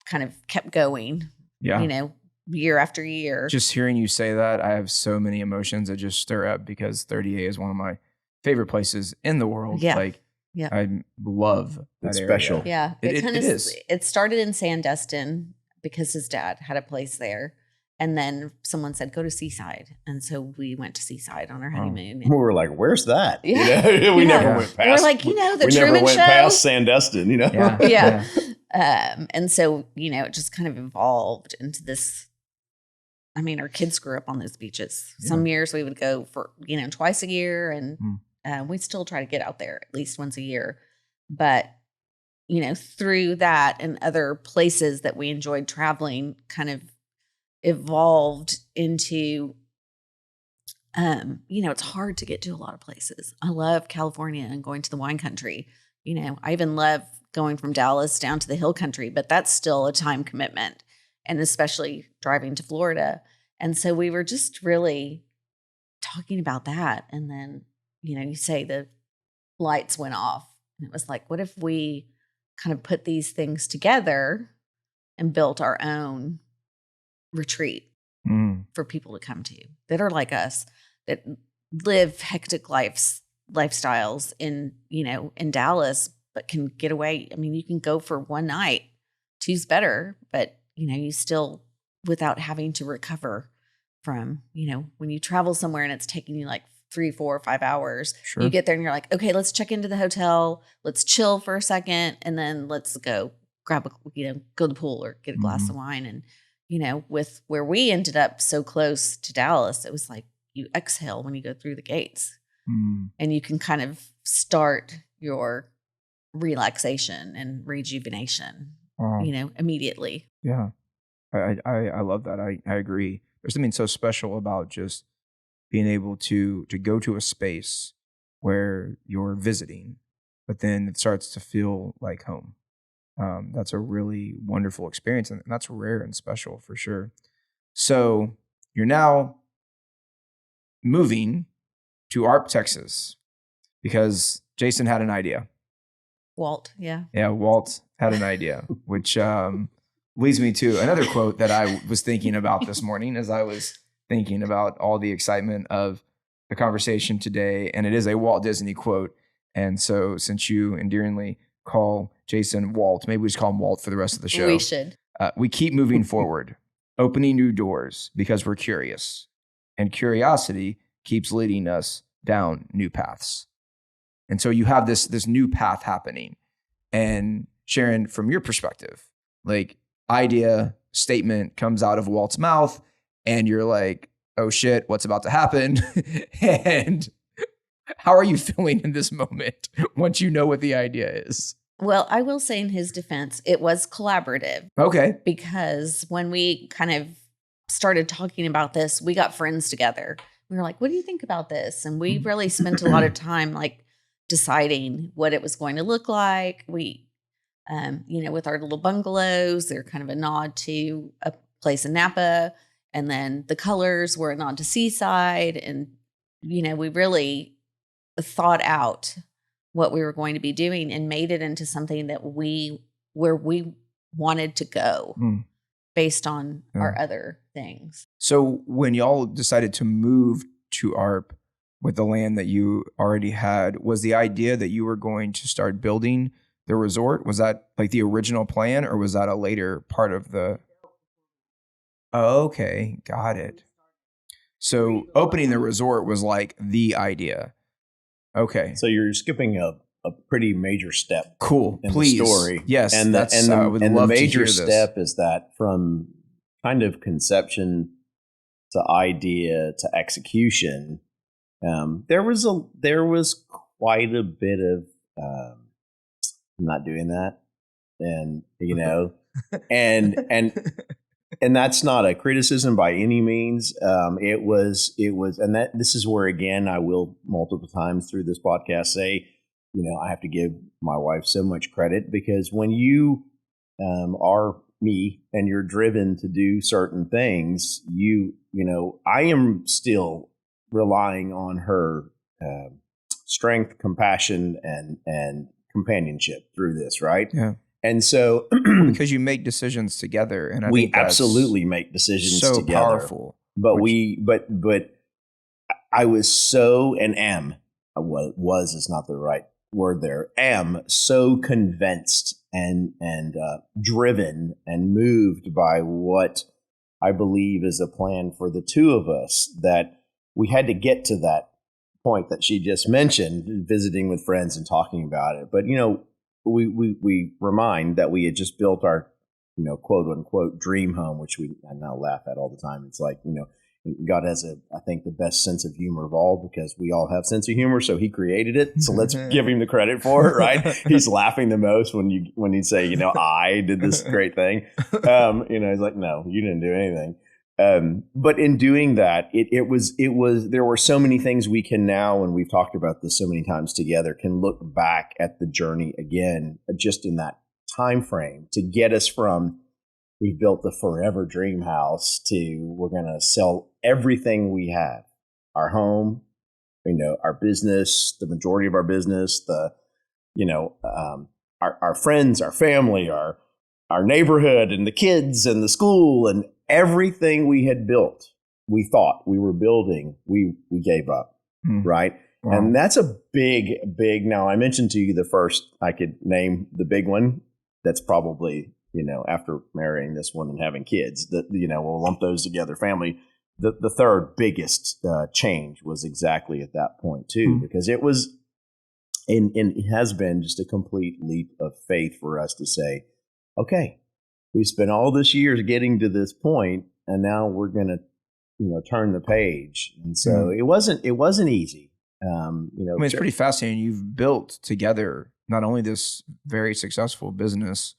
kind of kept going. Yeah. Year after year.
Just hearing you say that, I have so many emotions that just stir up, because 30A is one of my favorite places in the world.
Yeah.
I love that
It's
area.
special.
Yeah.
It is.
It started in Sandestin because his dad had a place there. And then someone said, go to Seaside. And so we went to Seaside on our honeymoon.
We were like, where's that?
Yeah.
We never went past.
We're like, the
we
Truman
never went
Show.
past Sandestin,
Yeah. And so, it just kind of evolved into this. I mean, our kids grew up on those beaches. Yeah. Some years we would go for, twice a year, and we still try to get out there at least once a year. But, through that and other places that we enjoyed traveling, kind of evolved into, it's hard to get to a lot of places. I love California and going to the wine country. I even love going from Dallas down to the hill country, but that's still a time commitment, and especially driving to Florida. And so we were just really talking about that. And then, you say the lights went off, and it was like, what if we kind of put these things together and built our own retreat
Mm.
for people to come to that are like us, that live hectic lifestyles in Dallas, but can get away. I mean, you can go for one night, two's better, but you still, without having to recover from, when you travel somewhere and it's taking you like 3, 4, 5 hours,
Sure.
you get there and you're like, okay, let's check into the hotel, let's chill for a second, and then let's go grab go to the pool or get a glass of wine. And, with where we ended up so close to Dallas, it was like you exhale when you go through the gates and you can kind of start your relaxation and rejuvenation, immediately.
Yeah. I love that. I agree. There's something so special about just being able to go to a space where you're visiting, but then it starts to feel like home. That's a really wonderful experience, and that's rare and special for sure. So you're now moving to Arp, Texas, because Jason had an idea.
Walt, yeah.
Yeah, Walt had an idea, which leads me to another quote that I was thinking about this morning as I was thinking about all the excitement of the conversation today. And it is a Walt Disney quote. And so since you endearingly call Jason Walt, maybe we just call him Walt for the rest of the show.
We should.
We keep moving forward, opening new doors because we're curious. And curiosity keeps leading us down new paths. And so you have this new path happening. And Sharon, from your perspective, like idea, statement comes out of Walt's mouth and you're like, oh shit, what's about to happen? And how are you feeling in this moment once you know what the idea is?
Well, I will say in his defense, it was collaborative.
Okay.
Because when we kind of started talking about this, we got friends together. We were like, what do you think about this? And we really spent a lot of time like deciding what it was going to look like. We, with our little bungalows, they're kind of a nod to a place in Napa. And then the colors were a nod to Seaside. And, we really thought out what we were going to be doing and made it into something that where we wanted to go based on our other things.
So when y'all decided to move to ARP with the land that you already had, was the idea that you were going to start building the resort? Was that like the original plan, or was that a later part of the... Oh, okay, got it. So opening the resort was like the idea. Okay.
So you're skipping a pretty major step.
Cool.
In
Please.
the story.
Yes.
And the major step is that from kind of conception to idea to execution, there was quite a bit of I'm not doing that, and and that's not a criticism by any means. It was, and that this is where, again, I will multiple times through this podcast say, I have to give my wife so much credit, because when you are me and you're driven to do certain things, I am still relying on her strength, compassion, and companionship through this, right?
Yeah.
And so,
because you make decisions together, and
we absolutely make decisions
so
together.
Powerful.
But but I was so, and am, was is not the right word there. Am so convinced and driven and moved by what I believe is a plan for the two of us, that we had to get to that point that she just mentioned, visiting with friends and talking about it. But we remind that we had just built our, quote unquote dream home, which I now laugh at all the time. It's like, God has I think the best sense of humor of all, because we all have sense of humor. So he created it. So let's give him the credit for it, right? He's laughing the most when you say, I did this great thing. He's like, no, you didn't do anything. But in doing that, it was there were so many things we can now, and we've talked about this so many times together, can look back at the journey again, just in that time frame, to get us from we've built the forever dream house to we're going to sell everything we have, our home, our business, the majority of our business, our friends, our family, our our neighborhood and the kids and the school and everything we had built, we thought we were building, we gave up, right? Wow. And that's a big. Now, I mentioned to you the first, I could name the big one. That's probably, after marrying this one and having kids, that, we'll lump those together, family. The third biggest change was exactly at that point too, because it was, and it has been just a complete leap of faith for us to say, okay, we spent all this years getting to this point, and now we're going to, turn the page. And so it wasn't easy.
I mean, it's pretty fascinating. You've built together not only this very successful business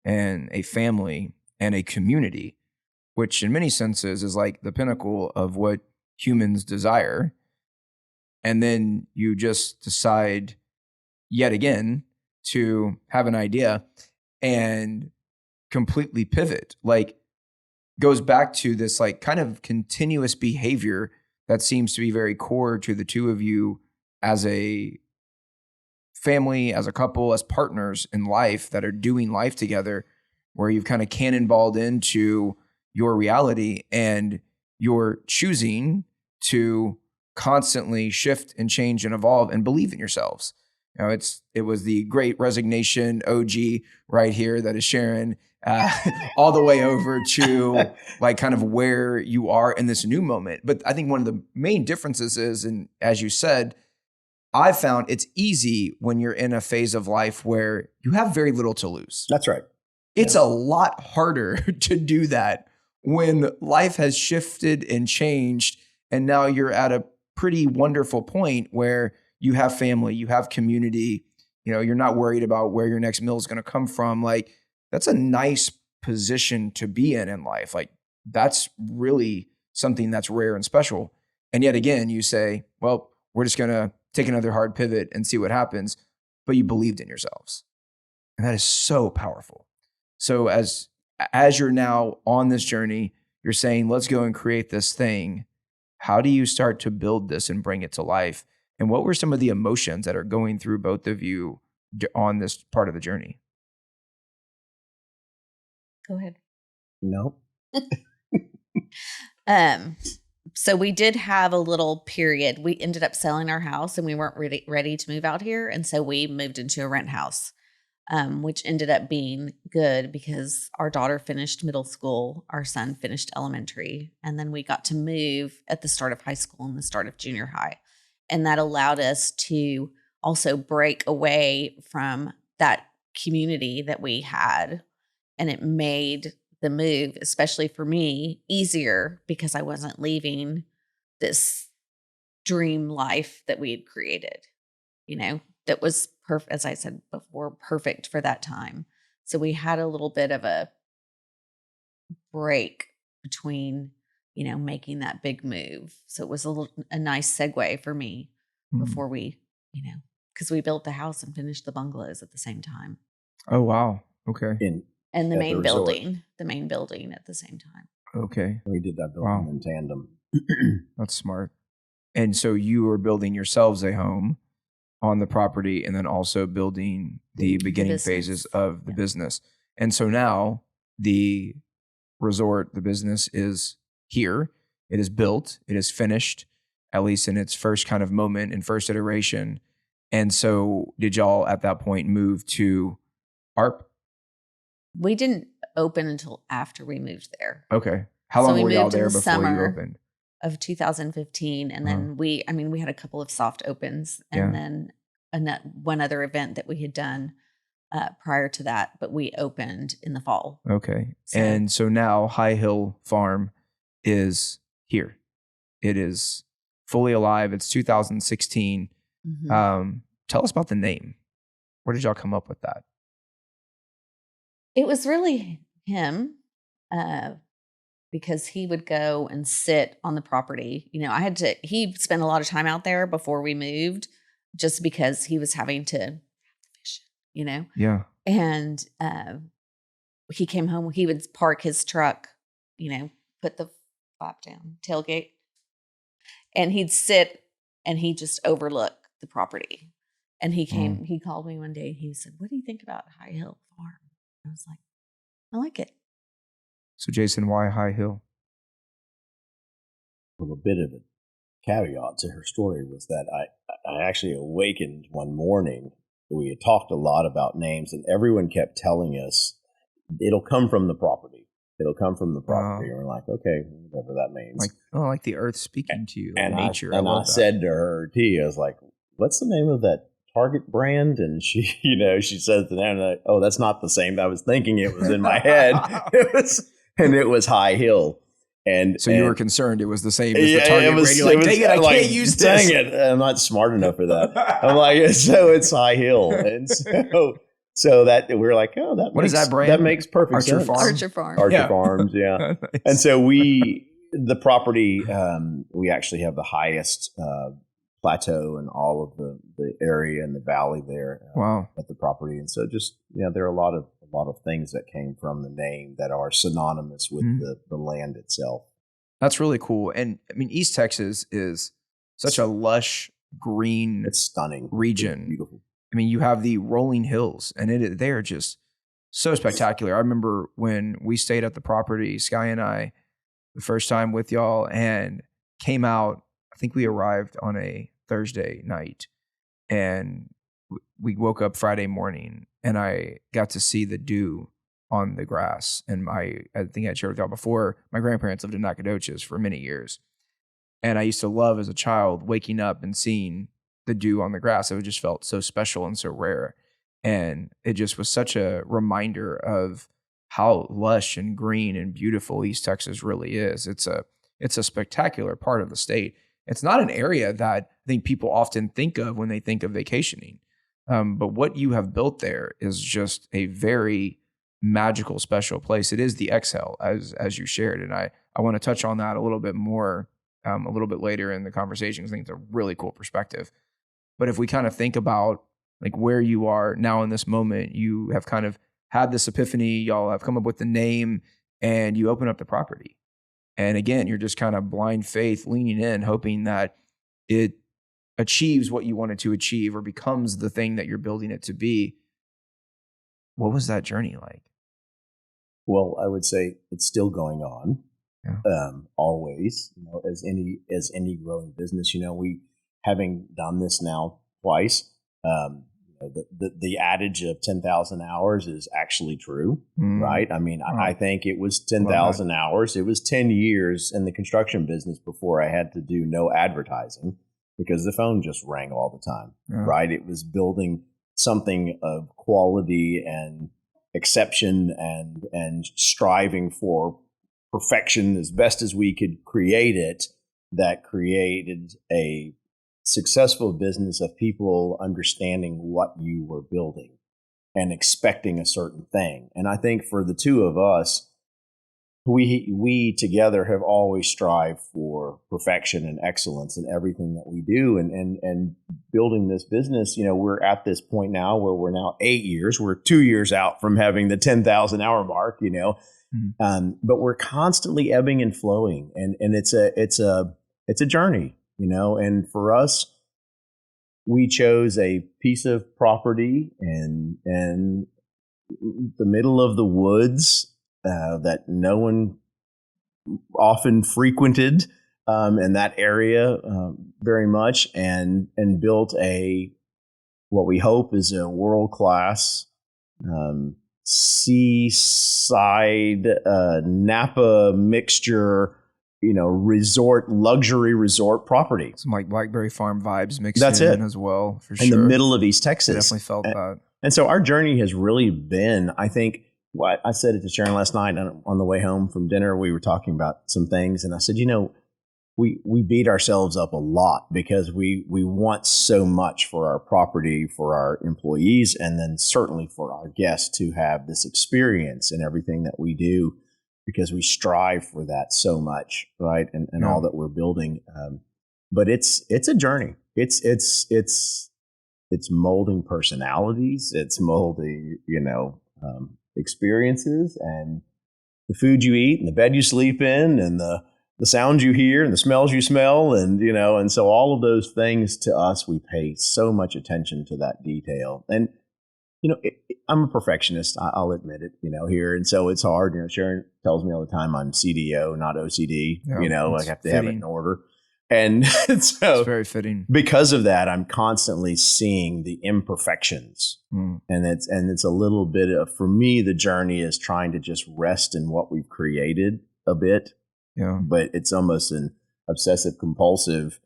and a family and a community, which in many senses is like the pinnacle of what humans desire. And then you just decide yet again to have an idea and completely pivot, like goes back to this like kind of continuous behavior that seems to be very core to the two of you as a family, as a couple, as partners in life that are doing life together, where you've kind of cannonballed into your reality and you're choosing to constantly shift and change and evolve and believe in yourselves. It was the Great Resignation OG right here that is Sharon, all the way over to like kind of where you are in this new moment. But I think one of the main differences is, and as you said, I found it's easy when you're in a phase of life where you have very little to lose.
That's right.
It's a lot harder to do that when life has shifted and changed, and now you're at a pretty wonderful point where you have family, you have community, you're not worried about where your next meal is going to come from. Like, that's a nice position to be in life. Like, that's really something that's rare and special. And yet again, you say, well, we're just going to take another hard pivot and see what happens. But you believed in yourselves. And that is so powerful. So as you're now on this journey, you're saying, let's go and create this thing. How do you start to build this and bring it to life? And what were some of the emotions that are going through both of you on this part of the journey?
Go ahead.
No.
So we did have a little period. We ended up selling our house and we weren't ready to move out here. And so we moved into a rent house, which ended up being good because our daughter finished middle school, our son finished elementary, and then we got to move at the start of high school and the start of junior high. And that allowed us to also break away from that community that we had. And it made the move, especially for me, easier because I wasn't leaving this dream life that we had created, that was perfect, as I said before, perfect for that time. So we had a little bit of a break between, making that big move. So it was a nice segue for me before we, because we built the house and finished the bungalows at the same time.
Oh, wow. Okay.
And the main building at the same time.
Okay.
We did that building in tandem.
That's smart. And so you were building yourselves a home on the property and then also building the beginning phases of the business. And so now the resort, the business is here. It is built. It is finished, at least in its first kind of moment and first iteration. And so did y'all at that point move to ARP?
We didn't open until after we moved there.
Okay. How long were y'all there before you opened?
Of 2015. And then we had a couple of soft opens and then one other event that we had done prior to that, but we opened in the fall.
Okay. And so now High Hill Farm is here. It is fully alive. It's 2016. Tell us about the name. Where did y'all come up with that?
It was really him, because he would go and sit on the property. He spent a lot of time out there before we moved just because he was having to fish,
Yeah.
And he came home, he would park his truck, put the flap down, tailgate, and he'd sit and he'd just overlook the property. And he called me one day and he said, "What do you think about High Hill Farm?" I was like, I like it.
So Jason, why High Hill?
Well, a bit of a caveat to her story was that I actually awakened one morning. We had talked a lot about names, and everyone kept telling us it'll come from the property. It'll come from the property. And we're like, okay, whatever that means.
Like the earth speaking to you,
and
nature.
I said to her, T, I was like, what's the name of that Target brand? And she, she says the name, and oh, that's not the same. I was thinking it was in my head. It was High Hill. And
so you were concerned it was the same as the Target brand. You're like, dang it, I can't use this.
Dang it, I'm not smart enough for that. I'm like, so it's High Hill. And so that we're like, oh, what is that brand? That makes perfect sense.
Archer Farms.
Archer Farms, yeah. Nice. And so the property, we actually have the highest plateau in all of the area and the valley there.
Wow.
At the property. And so just, there are a lot of things that came from the name that are synonymous with the land itself.
That's really cool. And I mean, East Texas is such a lush, green,
it's stunning
region.
It's beautiful.
I mean, you have the rolling hills, and they're just so spectacular. I remember when we stayed at the property, Sky and I, the first time with y'all, and came out. I think we arrived on a Thursday night, and we woke up Friday morning, and I got to see the dew on the grass. And I think I shared with y'all before, my grandparents lived in Nacogdoches for many years, and I used to love as a child waking up and seeing the dew on the grass. It just felt so special and so rare. And it just was such a reminder of how lush and green and beautiful East Texas really is. It's a spectacular part of the state. It's not an area that I think people often think of when they think of vacationing. But what you have built there is just a very magical, special place. It is the exhale, as you shared. And I want to touch on that a little bit more a little bit later in the conversation, because I think it's a really cool perspective. But if we kind of think about like where you are now in this moment, you have kind of had this epiphany, y'all have come up with the name, and you open up the property. And again, you're just kind of blind faith, leaning in, hoping that it achieves what you wanted to achieve or becomes the thing that you're building it to be. What was that journey like?
Well, I would say it's still going on. Yeah. Always, as any growing business, we, having done this now twice, the adage of 10,000 hours is actually true, right? I mean, I think it was 10,000 hours. It was 10 years in the construction business before I had to do no advertising, because the phone just rang all the time, right? It was building something of quality and exception and striving for perfection as best as we could create it, that created a successful business of people understanding what you were building and expecting a certain thing. And I think for the two of us, we together have always strived for perfection and excellence in everything that we do. And building this business, we're at this point now where we're now 8 years. We're 2 years out from having the 10,000 hour mark, but we're constantly ebbing and flowing, and it's a journey, and for us, we chose a piece of property in the middle of the woods that no one often frequented in that area very much, and built what we hope is a world-class seaside Napa mixture, luxury resort property.
Some like Blackberry Farm vibes mixed
That's
in
it.
As well, for
in
sure.
the middle of East Texas.
I definitely felt that.
And so our journey has really been, I think, what I said it to Sharon last night on the way home from dinner. We were talking about some things, and I said, we beat ourselves up a lot because we want so much for our property, for our employees, and then certainly for our guests to have this experience in everything that we do, because we strive for that so much, right? And all that we're building. But it's a journey. It's molding personalities. It's molding, experiences, and the food you eat, and the bed you sleep in, and the sounds you hear, and the smells you smell, and so all of those things, to us, we pay so much attention to that detail. And I'm a perfectionist. I'll admit it, here. And so it's hard. Sharon tells me all the time I'm CDO, not OCD.
Yeah,
I have to
fitting.
have it in order. And so
it's very fitting.
Because of that, I'm constantly seeing the imperfections. And it's a little bit of, for me, the journey is trying to just rest in what we've created a bit.
Yeah.
But it's almost an obsessive compulsive,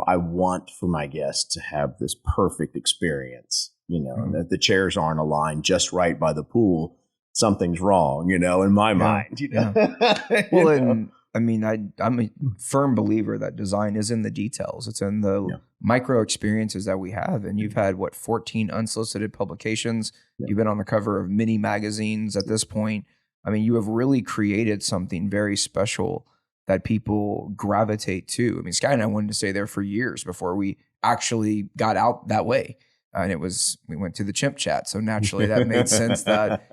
I want for my guests to have this perfect experience, and that the chairs aren't aligned just right by the pool. Something's wrong, in my mind.
Well, and I mean, I'm a firm believer that design is in the details. It's in the micro experiences that we have. And you've had 14 unsolicited publications. Yeah. You've been on the cover of many magazines at this point. I mean, you have really created something very special that people gravitate to. I mean, Sky and I wanted to stay there for years before we actually got out that way. And we went to the Chimp Chat. So naturally that made sense that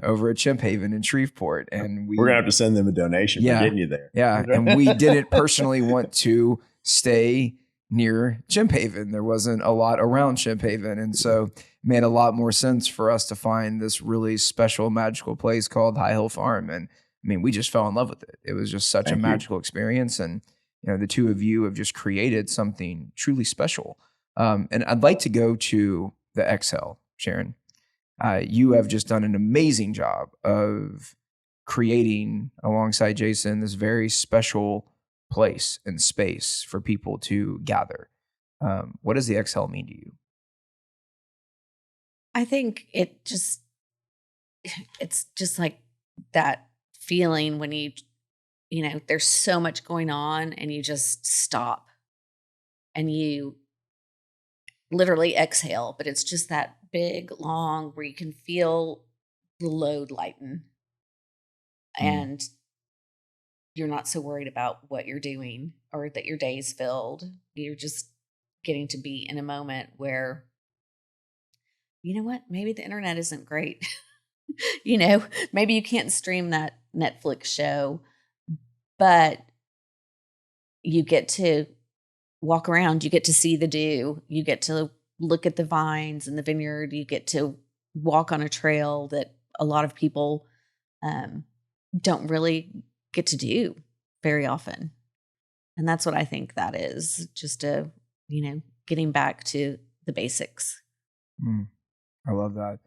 over at Chimp Haven in Shreveport. And we're
going to have to send them a donation for getting you there.
Yeah. And we didn't personally want to stay near Chimp Haven. There wasn't a lot around Chimp Haven. And so it made a lot more sense for us to find this really special, magical place called High Hill Farm. And I mean, we just fell in love with it. It was just such a magical experience. And, the two of you have just created something truly special. And I'd like to go to the Exhale, Sharon. You have just done an amazing job of creating, alongside Jason, this very special place and space for people to gather. What does the Exhale mean to you?
I think it's just like that feeling when there's so much going on and you just stop and you literally exhale, but it's just that big, long, where you can feel the load lighten and you're not so worried about what you're doing or that your day's filled. You're just getting to be in a moment where, maybe the internet isn't great. Maybe you can't stream that Netflix show, but you get to walk around, you get to see the dew, you get to look at the vines in the vineyard, you get to walk on a trail that a lot of people don't really get to do very often. And that's what I think that is, just getting back to the basics.
I love that.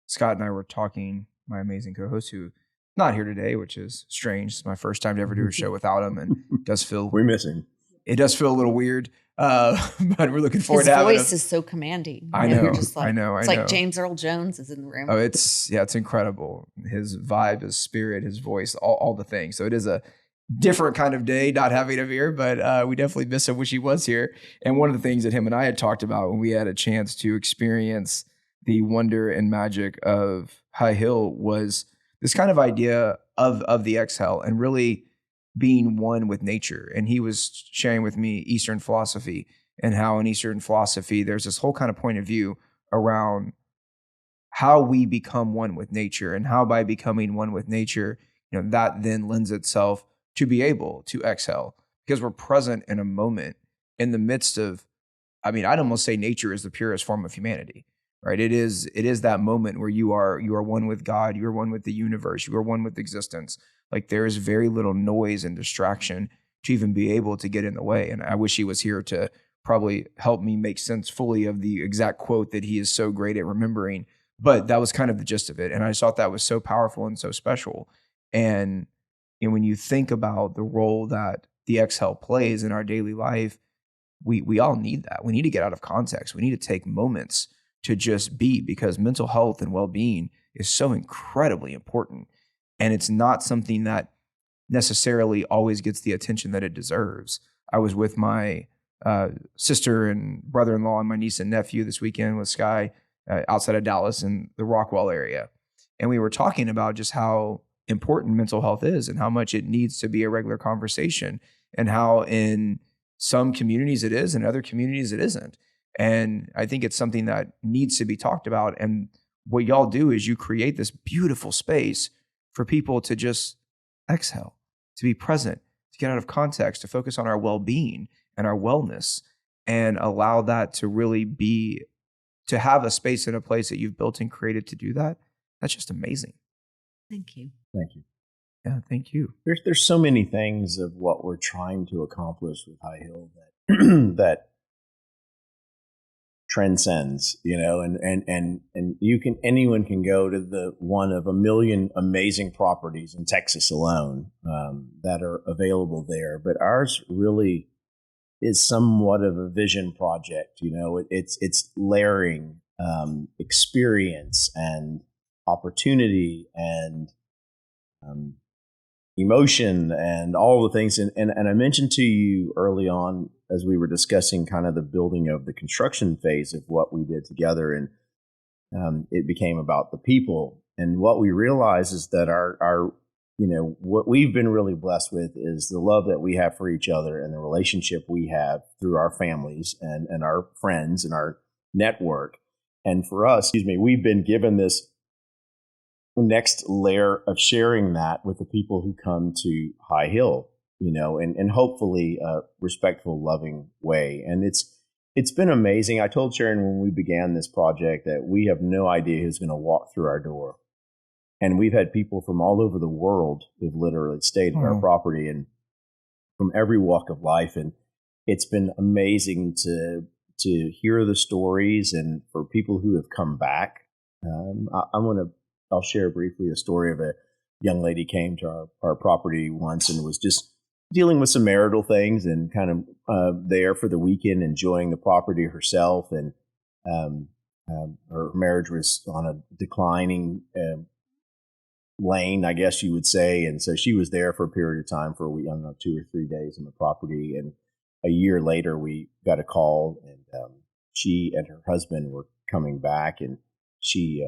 Scott and I were talking, my amazing co-host, who not here today, which is strange. It's my first time to ever do a show without him, and it does feel
we miss him.
It does feel a little weird, but we're looking forward to having him.
His voice is so commanding.
I know.
Just like,
I know.
It's like James Earl Jones is in the room.
Oh, it's incredible. His vibe, his spirit, his voice, all the things. So it is a different kind of day not having him here, but we definitely miss him. Wish he was here. And one of the things that him and I had talked about when we had a chance to experience the wonder and magic of High Hill was this kind of idea of the Exhale and really being one with nature. And he was sharing with me Eastern philosophy and how in Eastern philosophy, there's this whole kind of point of view around how we become one with nature and how by becoming one with nature, that then lends itself to be able to exhale because we're present in a moment in the midst of, I'd almost say nature is the purest form of humanity, right? It is that moment where you are one with God, you are one with the universe, you are one with existence. Like there is very little noise and distraction to even be able to get in the way. And I wish he was here to probably help me make sense fully of the exact quote that he is so great at remembering. But that was kind of the gist of it. And I just thought that was so powerful and so special. And when you think about the role that the Exhale plays in our daily life, we all need that. We need to get out of context. We need to take moments to just be, because mental health and well-being is so incredibly important. And it's not something that necessarily always gets the attention that it deserves. I was with my sister and brother-in-law and my niece and nephew this weekend with Sky outside of Dallas in the Rockwell area. And we were talking about just how important mental health is and how much it needs to be a regular conversation and how in some communities it is and other communities it isn't. And I think it's something that needs to be talked about. And what y'all do is you create this beautiful space for people to just exhale, to be present, to get out of context, to focus on our well-being and our wellness and allow that to really be to have a space and a place that you've built and created to do that, that's just amazing.
Thank you.
Thank you.
Yeah, thank you.
There's so many things of what we're trying to accomplish with High Hill that that transcends, and anyone can go to the one of a million amazing properties in Texas alone that are available there. But ours really is somewhat of a vision project. It's layering experience and opportunity and emotion and all the things. And I mentioned to you early on as we were discussing kind of the building of the construction phase of what we did together. And it became about the people. And what we realize is that our what we've been really blessed with is the love that we have for each other and the relationship we have through our families and our friends and our network. And for us, we've been given this next layer of sharing that with the people who come to High Hill, and hopefully a respectful, loving way. And it's been amazing. I told Sharon when we began this project that we have no idea who's going to walk through our door. And we've had people from all over the world who've literally stayed at our property and from every walk of life. And it's been amazing to hear the stories and for people who have come back. I'll share briefly a story of a young lady came to our property once and was just dealing with some marital things and kind of there for the weekend, enjoying the property herself. And her marriage was on a declining lane, I guess you would say. And so she was there for a period of time for a week, 2 or 3 days on the property. And a year later, we got a call, and she and her husband were coming back, and she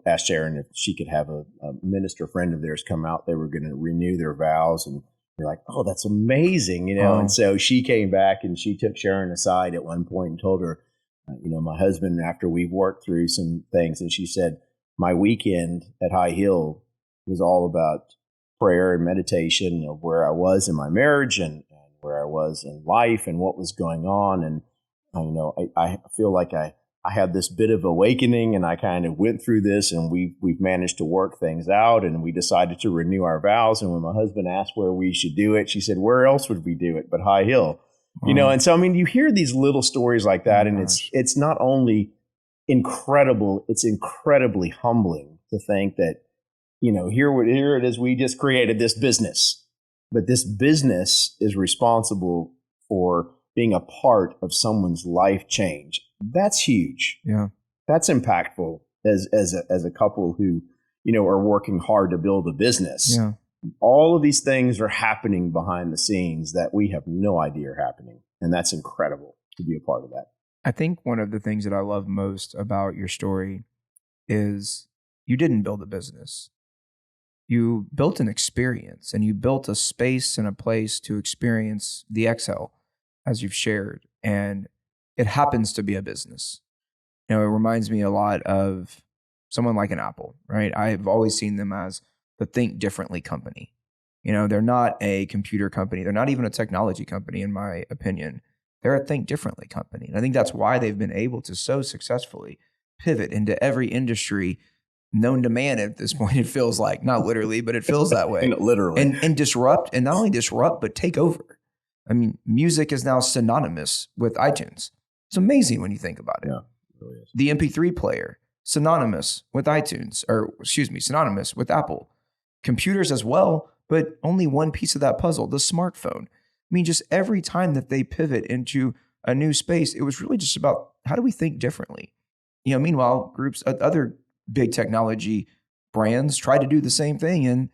asked Sharon if she could have a minister friend of theirs come out. They were going to renew their vows, and we're like, "Oh, that's amazing," And so she came back, and she took Sharon aside at one point and told her, my husband, after we worked through some things, and she said, my weekend at High Hill was all about prayer and meditation of where I was in my marriage and where I was in life and what was going on. And I feel like I had this bit of awakening, and I kind of went through this, and we've managed to work things out, and we decided to renew our vows. And when my husband asked where we should do it, she said, where else would we do it but High Hill? And so, you hear these little stories like that, and it's not only incredible, it's incredibly humbling to think that, here it is, we just created this business, but this business is responsible for being a part of someone's life change. That's huge.
Yeah.
That's impactful as a couple who, are working hard to build a business.
Yeah.
All of these things are happening behind the scenes that we have no idea are happening. And that's incredible to be a part of that.
I think one of the things that I love most about your story is you didn't build a business. You built an experience, and you built a space and a place to experience the exhale, as you've shared. And it happens to be a business. It reminds me a lot of someone like an Apple, right? I've always seen them as the think differently company. They're not a computer company. They're not even a technology company, in my opinion. They're a think differently company. And I think that's why they've been able to so successfully pivot into every industry known to man at this point. It feels like, not literally, but it feels that way.
Literally.
And disrupt, and not only disrupt, but take over. Music is now synonymous with iTunes. It's amazing when you think about it.
Yeah, it really is.
The MP3 player, synonymous with iTunes, synonymous with Apple. Computers as well, but only one piece of that puzzle, the smartphone. Just every time that they pivot into a new space, it was really just about how do we think differently? Meanwhile, other big technology brands try to do the same thing, and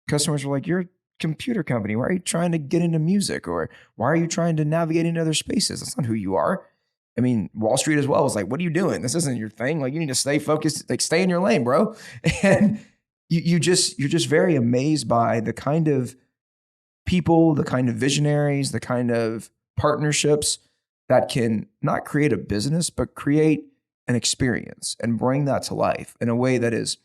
customers are like, you're a computer company. Why are you trying to get into music? Or why are you trying to navigate into other spaces? That's not who you are. Wall Street as well was like, what are you doing? This isn't your thing. Like, you need to stay focused, like stay in your lane, bro. And you're just very amazed by the kind of people, the kind of visionaries, the kind of partnerships that can not create a business, but create an experience and bring that to life in a way that is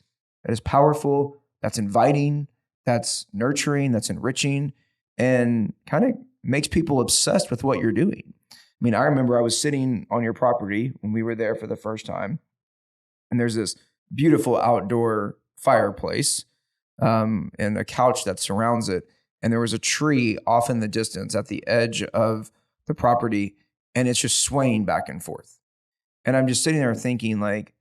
powerful, that's inviting, that's nurturing, that's enriching, and kind of makes people obsessed with what you're doing. I mean, I remember I was sitting on your property when we were there for the first time, and there's this beautiful outdoor fireplace and a couch that surrounds it. And there was a tree off in the distance at the edge of the property, and it's just swaying back and forth. And I'm just sitting there thinking, like,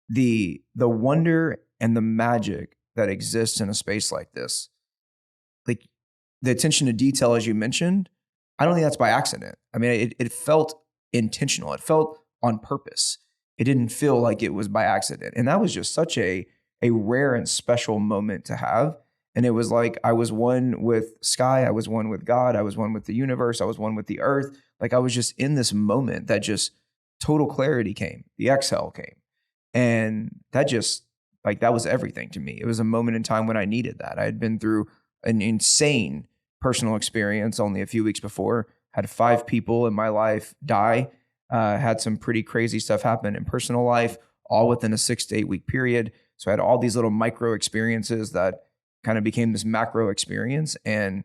the wonder and the magic that exists in a space like this, like the attention to detail, as you mentioned, I don't think that's by accident. I mean, it felt intentional. It felt on purpose. It didn't feel like it was by accident. And that was just such a rare and special moment to have. And it was like I was one with sky. I was one with God. I was one with the universe. I was one with the earth. Like I was just in this moment that just total clarity came. The exhale came. And that just, like, that was everything to me. It was a moment in time when I needed that. I had been through an insane personal experience only a few weeks before, had 5 people in my life die, had some pretty crazy stuff happen in personal life, all within a 6 to 8 week period. So I had all these little micro experiences that kind of became this macro experience. And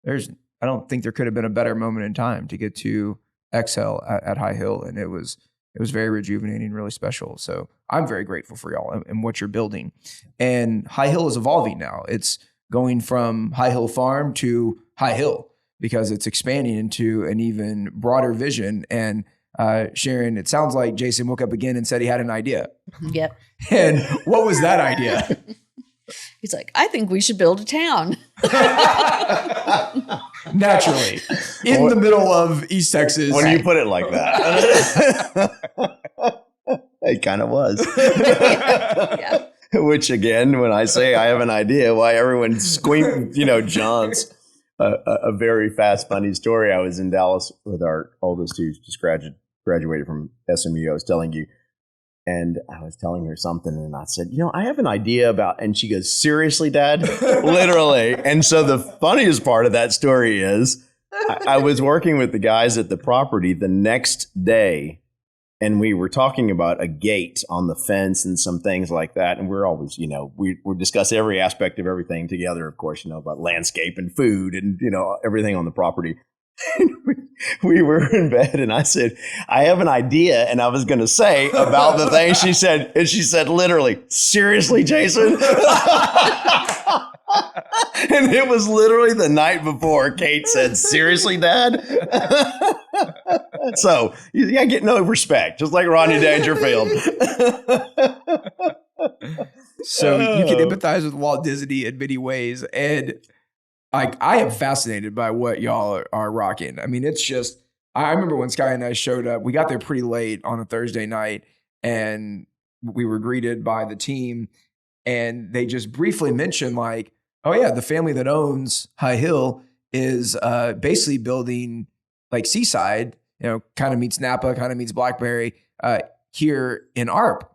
I don't think there could have been a better moment in time to get to exhale at High Hill. And it was very rejuvenating, really special. So I'm very grateful for y'all and what you're building. And High Hill is evolving now. It's going from High Hill Farm to High Hill because it's expanding into an even broader vision. And Sharon, it sounds like Jason woke up again and said he had an idea.
Yep.
And what was that idea?
He's like, I think we should build a town.
Naturally. In the middle of East Texas.
When you put it like that. It kind of was.
Yeah.
Which again, when I say I have an idea, why everyone jaunts. A very fast, funny story. I was in Dallas with our oldest, who just graduated from SMU. I was telling you, and I was telling her something, and I said, I have an idea about, and she goes, seriously, Dad? Literally. And so the funniest part of that story is I was working with the guys at the property the next day, and we were talking about a gate on the fence and some things like that. And we're always, we discuss every aspect of everything together, of course, about landscape and food and, everything on the property. We were in bed and I said, I have an idea. And I was going to say about the thing she said, literally, seriously, Jason? And it was literally the night before Kate said, seriously, Dad? So you get no respect, just like Rodney Dangerfield.
So you can empathize with Walt Disney in many ways. And I am fascinated by what y'all are rocking. I mean, it's just, I remember when Sky and I showed up, we got there pretty late on a Thursday night and we were greeted by the team and they just briefly mentioned like, oh yeah, the family that owns High Hill is basically building like Seaside, kind of meets Napa, kind of meets Blackberry here in ARP.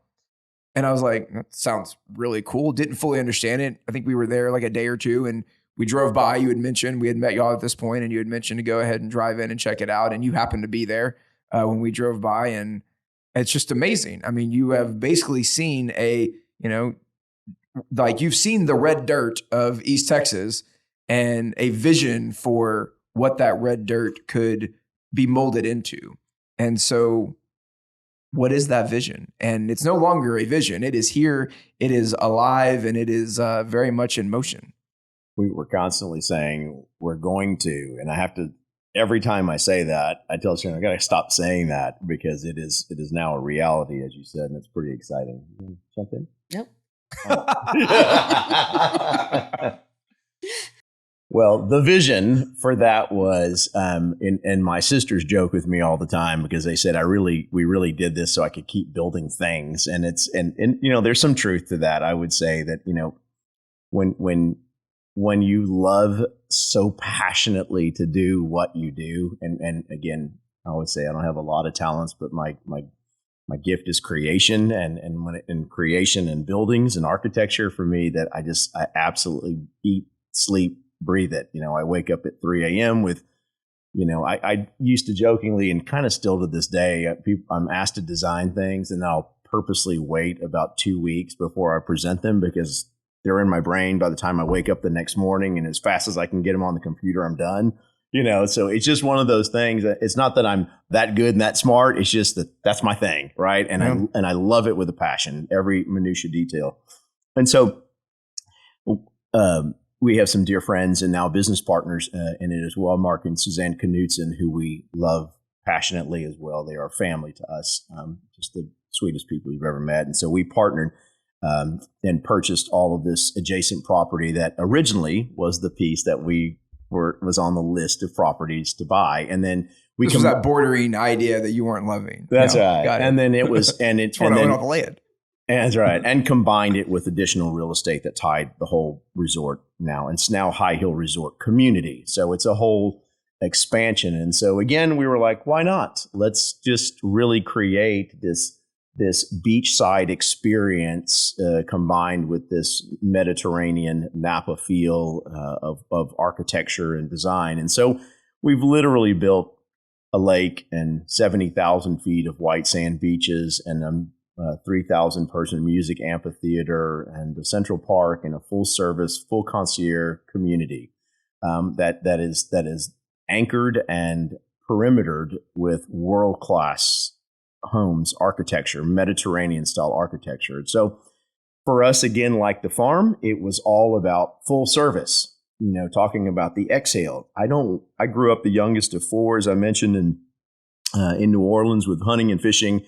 And I was like, that sounds really cool. Didn't fully understand it. I think we were there like a day or two and we drove by. You had mentioned, we had met y'all at this point and you had mentioned to go ahead and drive in and check it out. And you happened to be there when we drove by. And it's just amazing. I mean, you have basically seen you've seen the red dirt of East Texas and a vision for what that red dirt could be molded into. And so what is that vision? And it's no longer a vision. It is here, it is alive, and it is very much in motion.
We were constantly saying we're going to, and I have to, every time I say that, I tell Sharon, I got to stop saying that because it is now a reality, as you said, and it's pretty exciting. You want to jump in?
Yep.
Oh. Well, the vision for that was, and my sisters joke with me all the time because they said, we really did this so I could keep building things. And there's some truth to that. I would say that, when you love so passionately to do what you do, and again, I always say I don't have a lot of talents, but my gift is creation, and in creation and buildings and architecture for me, that I absolutely eat, sleep, breathe it. I wake up at 3 a.m. with, I used to jokingly, and kind of still to this day, I'm asked to design things and I'll purposely wait about 2 weeks before I present them because they're in my brain by the time I wake up the next morning, and as fast as I can get them on the computer, I'm done. So it's just one of those things. It's not that I'm that good and that smart. It's just that's my thing, right? And I love it with a passion, every minutia detail. And so we have some dear friends and now business partners in it as well, Mark and Suzanne Knudsen, who we love passionately as well. They are family to us, just the sweetest people you've ever met. And so we partnered and purchased all of this adjacent property that originally was the piece that was on the list of properties to buy. And then
this was that bordering idea that you weren't loving.
That's right. And then it was, and
it's and then, off the land.
That's right. And combined it with additional real estate that tied the whole resort now. And it's now High Hill Resort Community. So it's a whole expansion. And so again, we were like, why not? Let's just really create this beachside experience combined with this Mediterranean Napa feel of architecture and design. And so we've literally built a lake and 70,000 feet of white sand beaches and 3,000 person music amphitheater and a central park and a full service, full concierge community that is anchored and perimetered with world-class homes, architecture, Mediterranean style architecture. So for us, again, like the farm, it was all about full service, talking about the exhale. I grew up the youngest of four, as I mentioned, in New Orleans with hunting and fishing.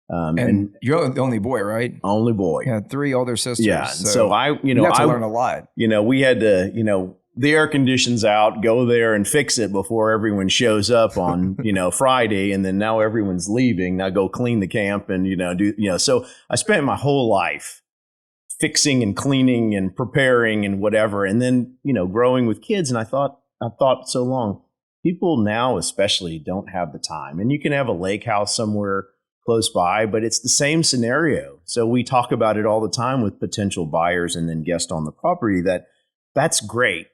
And you're the only boy, right?
Only boy.
Yeah, 3 older sisters.
Yeah. So I had
to learn a lot.
We had to, the air conditions out, go there and fix it before everyone shows up on, Friday. And then now everyone's leaving. Now go clean the camp and, so I spent my whole life fixing and cleaning and preparing and whatever. And then, growing with kids. And I thought so long, people now especially don't have the time. And you can have a lake house somewhere close by, but it's the same scenario. So we talk about it all the time with potential buyers and then guests on the property that's great.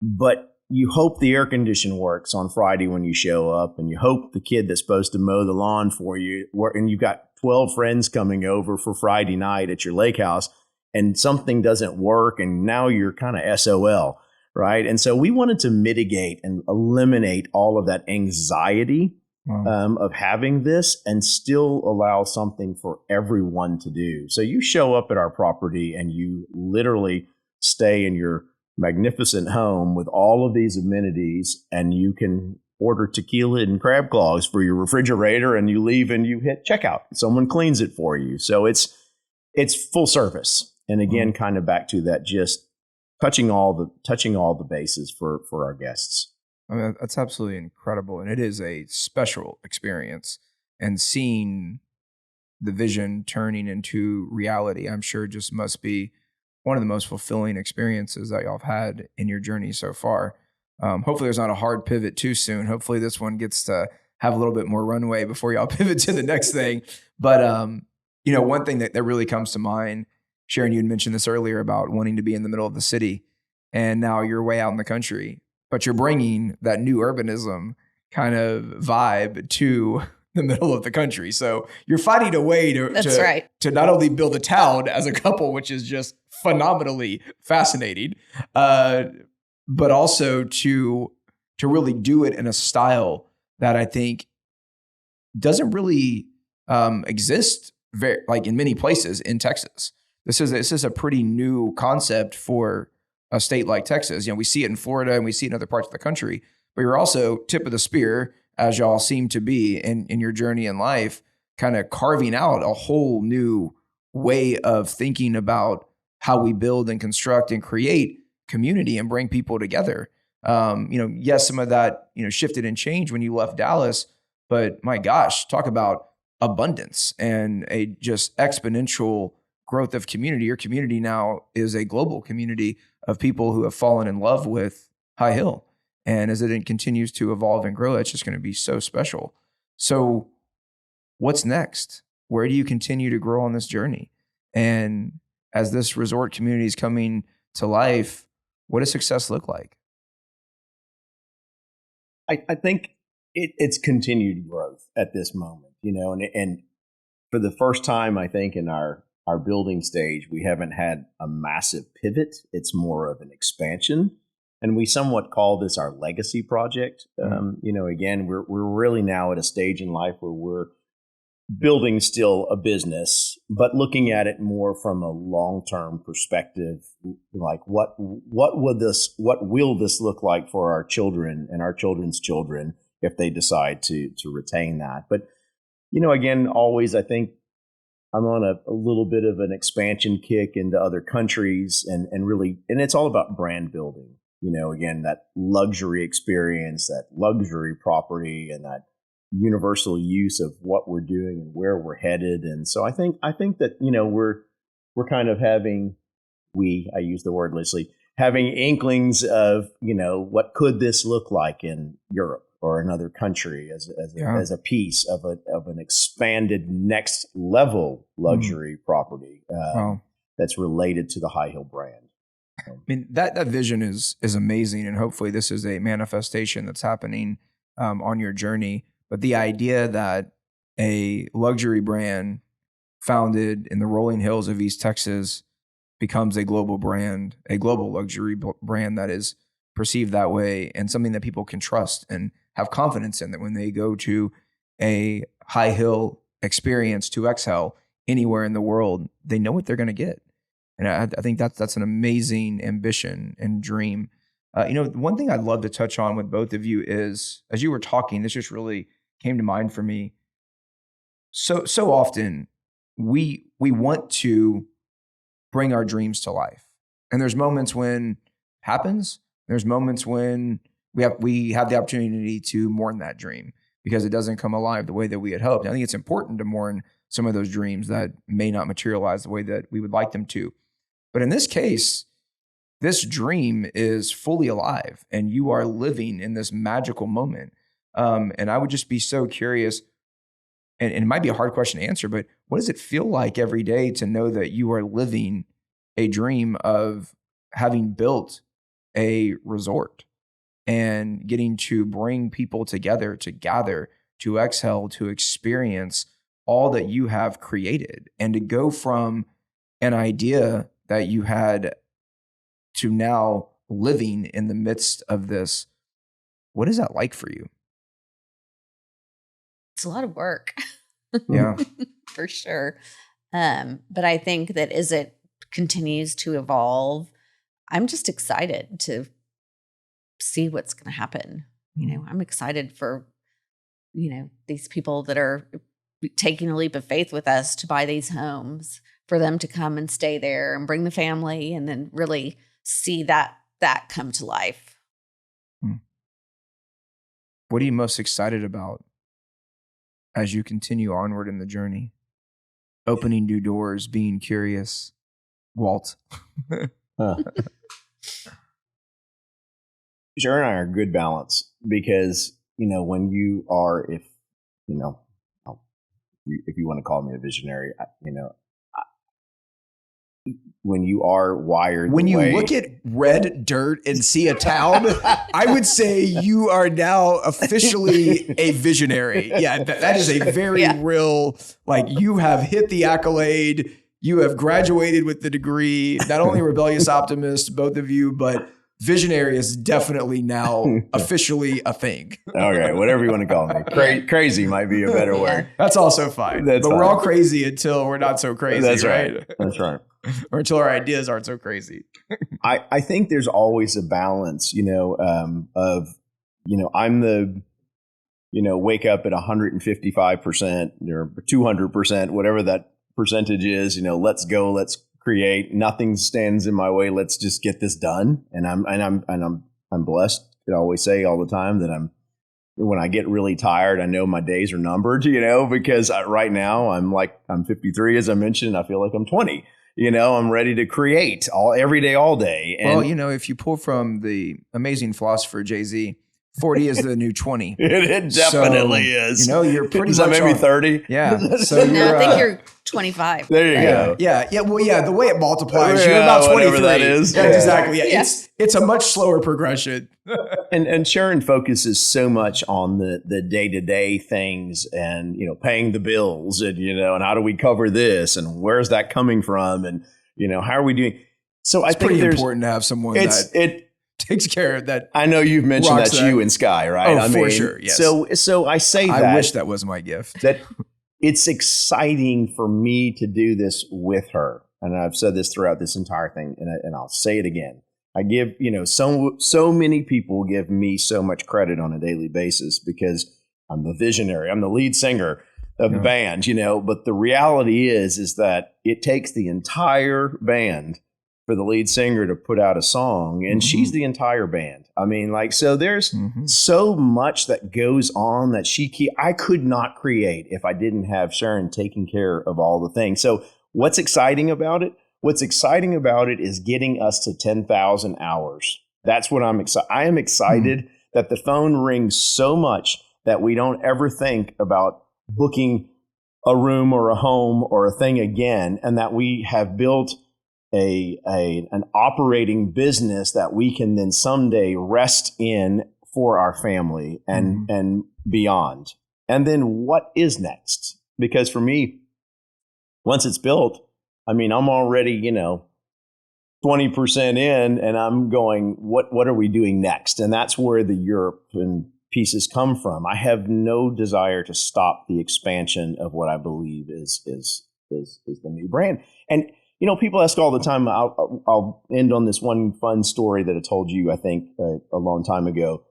But you hope the air condition works on Friday when you show up, and you hope the kid that's supposed to mow the lawn for you, and you've got 12 friends coming over for Friday night at your lake house, and something doesn't work, and now you're kind of SOL, right? And so we wanted to mitigate and eliminate all of that anxiety of having this and still allow something for everyone to do. So you show up at our property and you literally stay in your magnificent home with all of these amenities, and you can order tequila and crab claws for your refrigerator, and you leave and you hit checkout. Someone cleans it for you. So it's full service. And again, kind of back to that, just touching all the bases for our guests.
I mean, that's absolutely incredible. And it is a special experience, and seeing the vision turning into reality, I'm sure just must be one of the most fulfilling experiences that y'all have had in your journey so far. Hopefully there's not a hard pivot too soon. Hopefully this one gets to have a little bit more runway before y'all pivot to the next thing. But, one thing that really comes to mind, Sharon, you had mentioned this earlier about wanting to be in the middle of the city, and now you're way out in the country, but you're bringing that new urbanism kind of vibe to the middle of the country. So you're finding a way to not only build a town as a couple, which is just phenomenally fascinating, but also to really do it in a style that I think doesn't really exist in many places in Texas. This is a pretty new concept for a state like Texas. We see it in Florida and we see it in other parts of the country, but you're also tip of the spear, as y'all seem to be in your journey in life, kind of carving out a whole new way of thinking about how we build and construct and create community and bring people together. Yes, some of that, shifted and changed when you left Dallas, but my gosh, talk about abundance and a just exponential growth of community. Your community now is a global community of people who have fallen in love with High Hill. And as it continues to evolve and grow, it's just going to be so special. So what's next? Where do you continue to grow on this journey? And as this resort community is coming to life, what does success look like?
I think it's continued growth at this moment, and for the first time, I think in our building stage, we haven't had a massive pivot. It's more of an expansion. and we somewhat call this our legacy project. Again, we're really now at a stage in life where we're building still a business, but looking at it more from a long-term perspective, like what will this look like for our children and our children's children if they decide to retain that. But again, always I think I'm on a little bit of an expansion kick into other countries and it's all about brand building. Again, that luxury experience, that luxury property, and that universal use of what we're doing and where we're headed. And so I think that, we're kind of I use the word loosely, having inklings of, what could this look like in Europe or another country as a piece of an expanded next level luxury property that's related to the High Hill brand.
I mean, that vision is amazing. And hopefully this is a manifestation that's happening on your journey. But the idea that a luxury brand founded in the rolling hills of East Texas becomes a global brand, a global luxury brand that is perceived that way, and something that people can trust and have confidence in, that when they go to a High Hill experience to Exhale anywhere in the world, they know what they're going to get. And I think that's an amazing ambition and dream. One thing I'd love to touch on with both of you is, as you were talking, this just really came to mind for me. So often we want to bring our dreams to life. And there's moments when it happens. There's moments when we have the opportunity to mourn that dream because it doesn't come alive the way that we had hoped. I think it's important to mourn some of those dreams that may not materialize the way that we would like them to. But in this case, this dream is fully alive and you are living in this magical moment. And I would just be so curious, and it might be a hard question to answer, but what does it feel like every day to know that you are living a dream of having built a resort and getting to bring people together, to gather, to exhale, to experience all that you have created, and to go from an idea that you had to now living in the midst of this? What is that like for you?
It's a lot of work.
Yeah.
For sure. But I think that as it continues to evolve, I'm just excited to see what's going to happen. I'm excited for, these people that are taking a leap of faith with us to buy these homes, for them to come and stay there and bring the family and then really see that come to life.
What are you most excited about as you continue onward in the journey? Opening new doors, being curious. Walt.
Sharon and I are a good balance because, when you are, if you want to call me a visionary, when you are wired,
when you look at red dirt and see a town, I would say you are now officially a visionary. Yeah, that is a very real, you have hit the accolade. You have graduated with the degree, not only rebellious optimist, both of you, but visionary is definitely now officially a thing.
Okay, whatever you want to call me. Crazy might be a better word.
That's also fine. But we're all crazy until we're not so crazy.
That's right. That's right.
Or until our ideas aren't so crazy.
I think there's always a balance, of, I'm the, wake up at 155% or 200%, whatever that percentage is, let's go, let's create. Nothing stands in my way. Let's just get this done. And I'm blessed. I always say all the time that when I get really tired, I know my days are numbered, because right now I'm 53, as I mentioned. I feel like I'm 20. I'm ready to create every day, all day. And
well, if you pull from the amazing philosopher Jay-Z, 40 is the new 20.
It definitely is.
You're pretty much
maybe 30.
Yeah. So
I think you're 25.
There you go.
Yeah. Well, yeah. The way it multiplies, you're about 23.
That is.
Yeah, exactly. Yeah. It's a much slower progression.
And Sharon focuses so much on the day-to-day things and, paying the bills and, and how do we cover this and where's that coming from and, how are we doing? So
it's pretty important to have someone takes care of that.
I know you've mentioned
Rocks
that's
that.
you and Sky, right?
Oh, for sure, yes.
So I say that.
I wish that was my gift.
That it's exciting for me to do this with her. And I've said this throughout this entire thing, and I'll say it again. I give, so many people give me so much credit on a daily basis because I'm the visionary. I'm the lead singer of the band, but the reality is that it takes the entire band for the lead singer to put out a song, and she's the entire band. I mean, so there's so much that goes on that I could not create if I didn't have Sharon taking care of all the things. So what's exciting about it? What's exciting about it is getting us to 10,000 hours. That's what I'm excited. I am excited that the phone rings so much that we don't ever think about booking a room or a home or a thing again, and that we have built an operating business that we can then someday rest in for our family and beyond. And then what is next? Because for me, once it's built, I mean, I'm already, 20% in, and I'm going, what are we doing next? And that's where the European pieces come from. I have no desire to stop the expansion of what I believe is the new brand. And people ask all the time. I'll end on this one fun story that I told you, I think, a long time ago,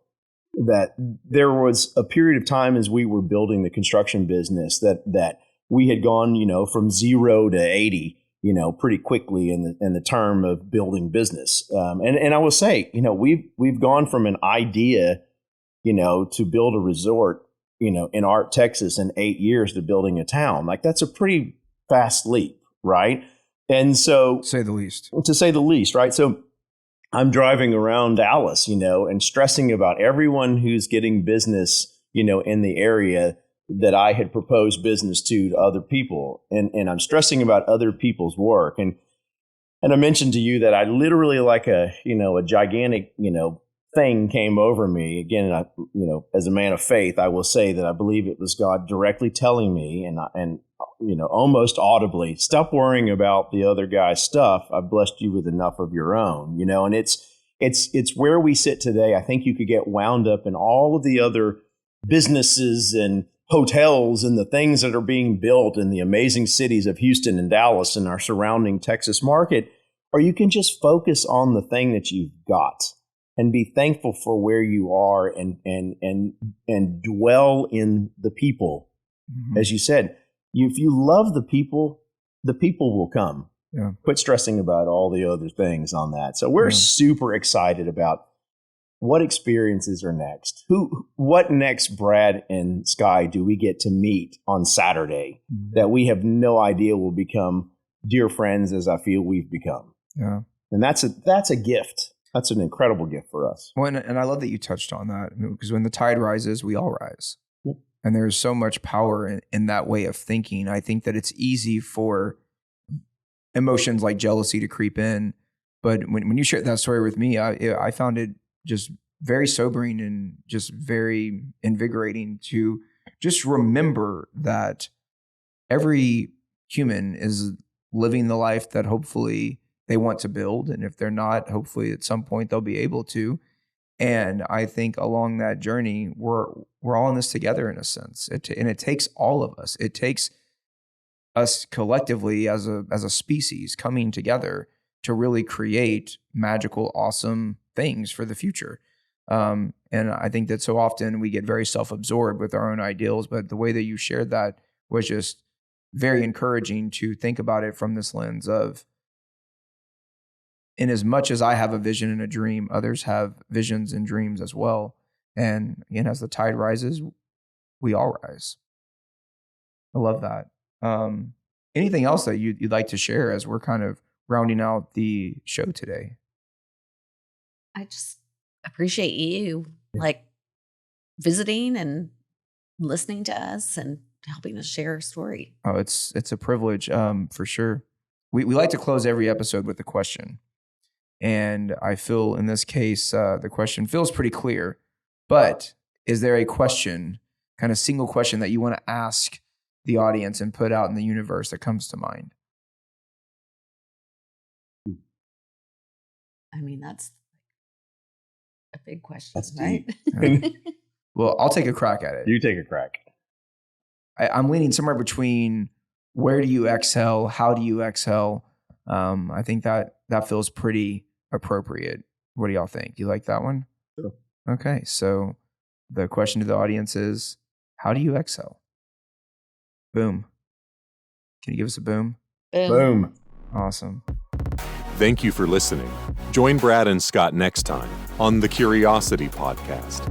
that there was a period of time as we were building the construction business that we had gone, from 0 to 80, pretty quickly in the term of building business. And I will say, we've gone from an idea, to build a resort, in Art, Texas in 8 years to building a town. That's a pretty fast leap, right? And so,
to say the least, right? So I'm driving around Dallas, and stressing about everyone who's getting business, in the area that I had proposed business to other people. And I'm stressing about other people's work. And I mentioned to you that I literally a gigantic, thing came over me. Again, as a man of faith, I will say that I believe it was God directly telling me and almost audibly, stop worrying about the other guy's stuff. I've blessed you with enough of your own, and it's where we sit today. I think you could get wound up in all of the other businesses and hotels and the things that are being built in the amazing cities of Houston and Dallas and our surrounding Texas market, or you can just focus on the thing that you've got and be thankful for where you are and dwell in the people. As you said, if you love the people will come. Yeah. Quit stressing about all the other things on that. So we're super excited about what experiences are next. What next, Brad and Sky, do we get to meet on Saturday that we have no idea will become dear friends as I feel we've become? Yeah. And that's a gift. That's an incredible gift for us. Well, and I love that you touched on that, because when the tide rises, we all rise. Yep. And there's so much power in that way of thinking. I think that it's easy for emotions like jealousy to creep in. But when you shared that story with me, I found it just very sobering and just very invigorating to just remember that every human is living the life that hopefully they want to build. And if they're not, hopefully at some point they'll be able to. And I think along that journey, we're all in this together in a sense. And it takes all of us. It takes us collectively as a species coming together to really create magical, awesome things for the future. And I think that so often we get very self-absorbed with our own ideals, but the way that you shared that was just very encouraging to think about it from this lens of, in as much as I have a vision and a dream, others have visions and dreams as well. And again, as the tide rises, we all rise. I love that. Anything else that you'd like to share as we're kind of rounding out the show today?
I just appreciate you visiting and listening to us and helping us share our story.
Oh, it's a privilege, for sure. We like to close every episode with a question. And I feel in this case, the question feels pretty clear, but is there a question, kind of single question that you want to ask the audience and put out in the universe that comes to mind?
I mean, that's a big question,
That's
right?
deep.
Well, I'll take a crack at it.
You take a crack.
I'm leaning somewhere between where do you exhale, how do you exhale. I think that feels pretty appropriate. What do y'all think? You like that one?
Sure.
Okay, so the question to the audience is, how do you exhale? Boom. Can you give us a boom?
Boom.
Awesome.
Thank you for listening. Join Brad and Scott next time on the Curiosity Podcast.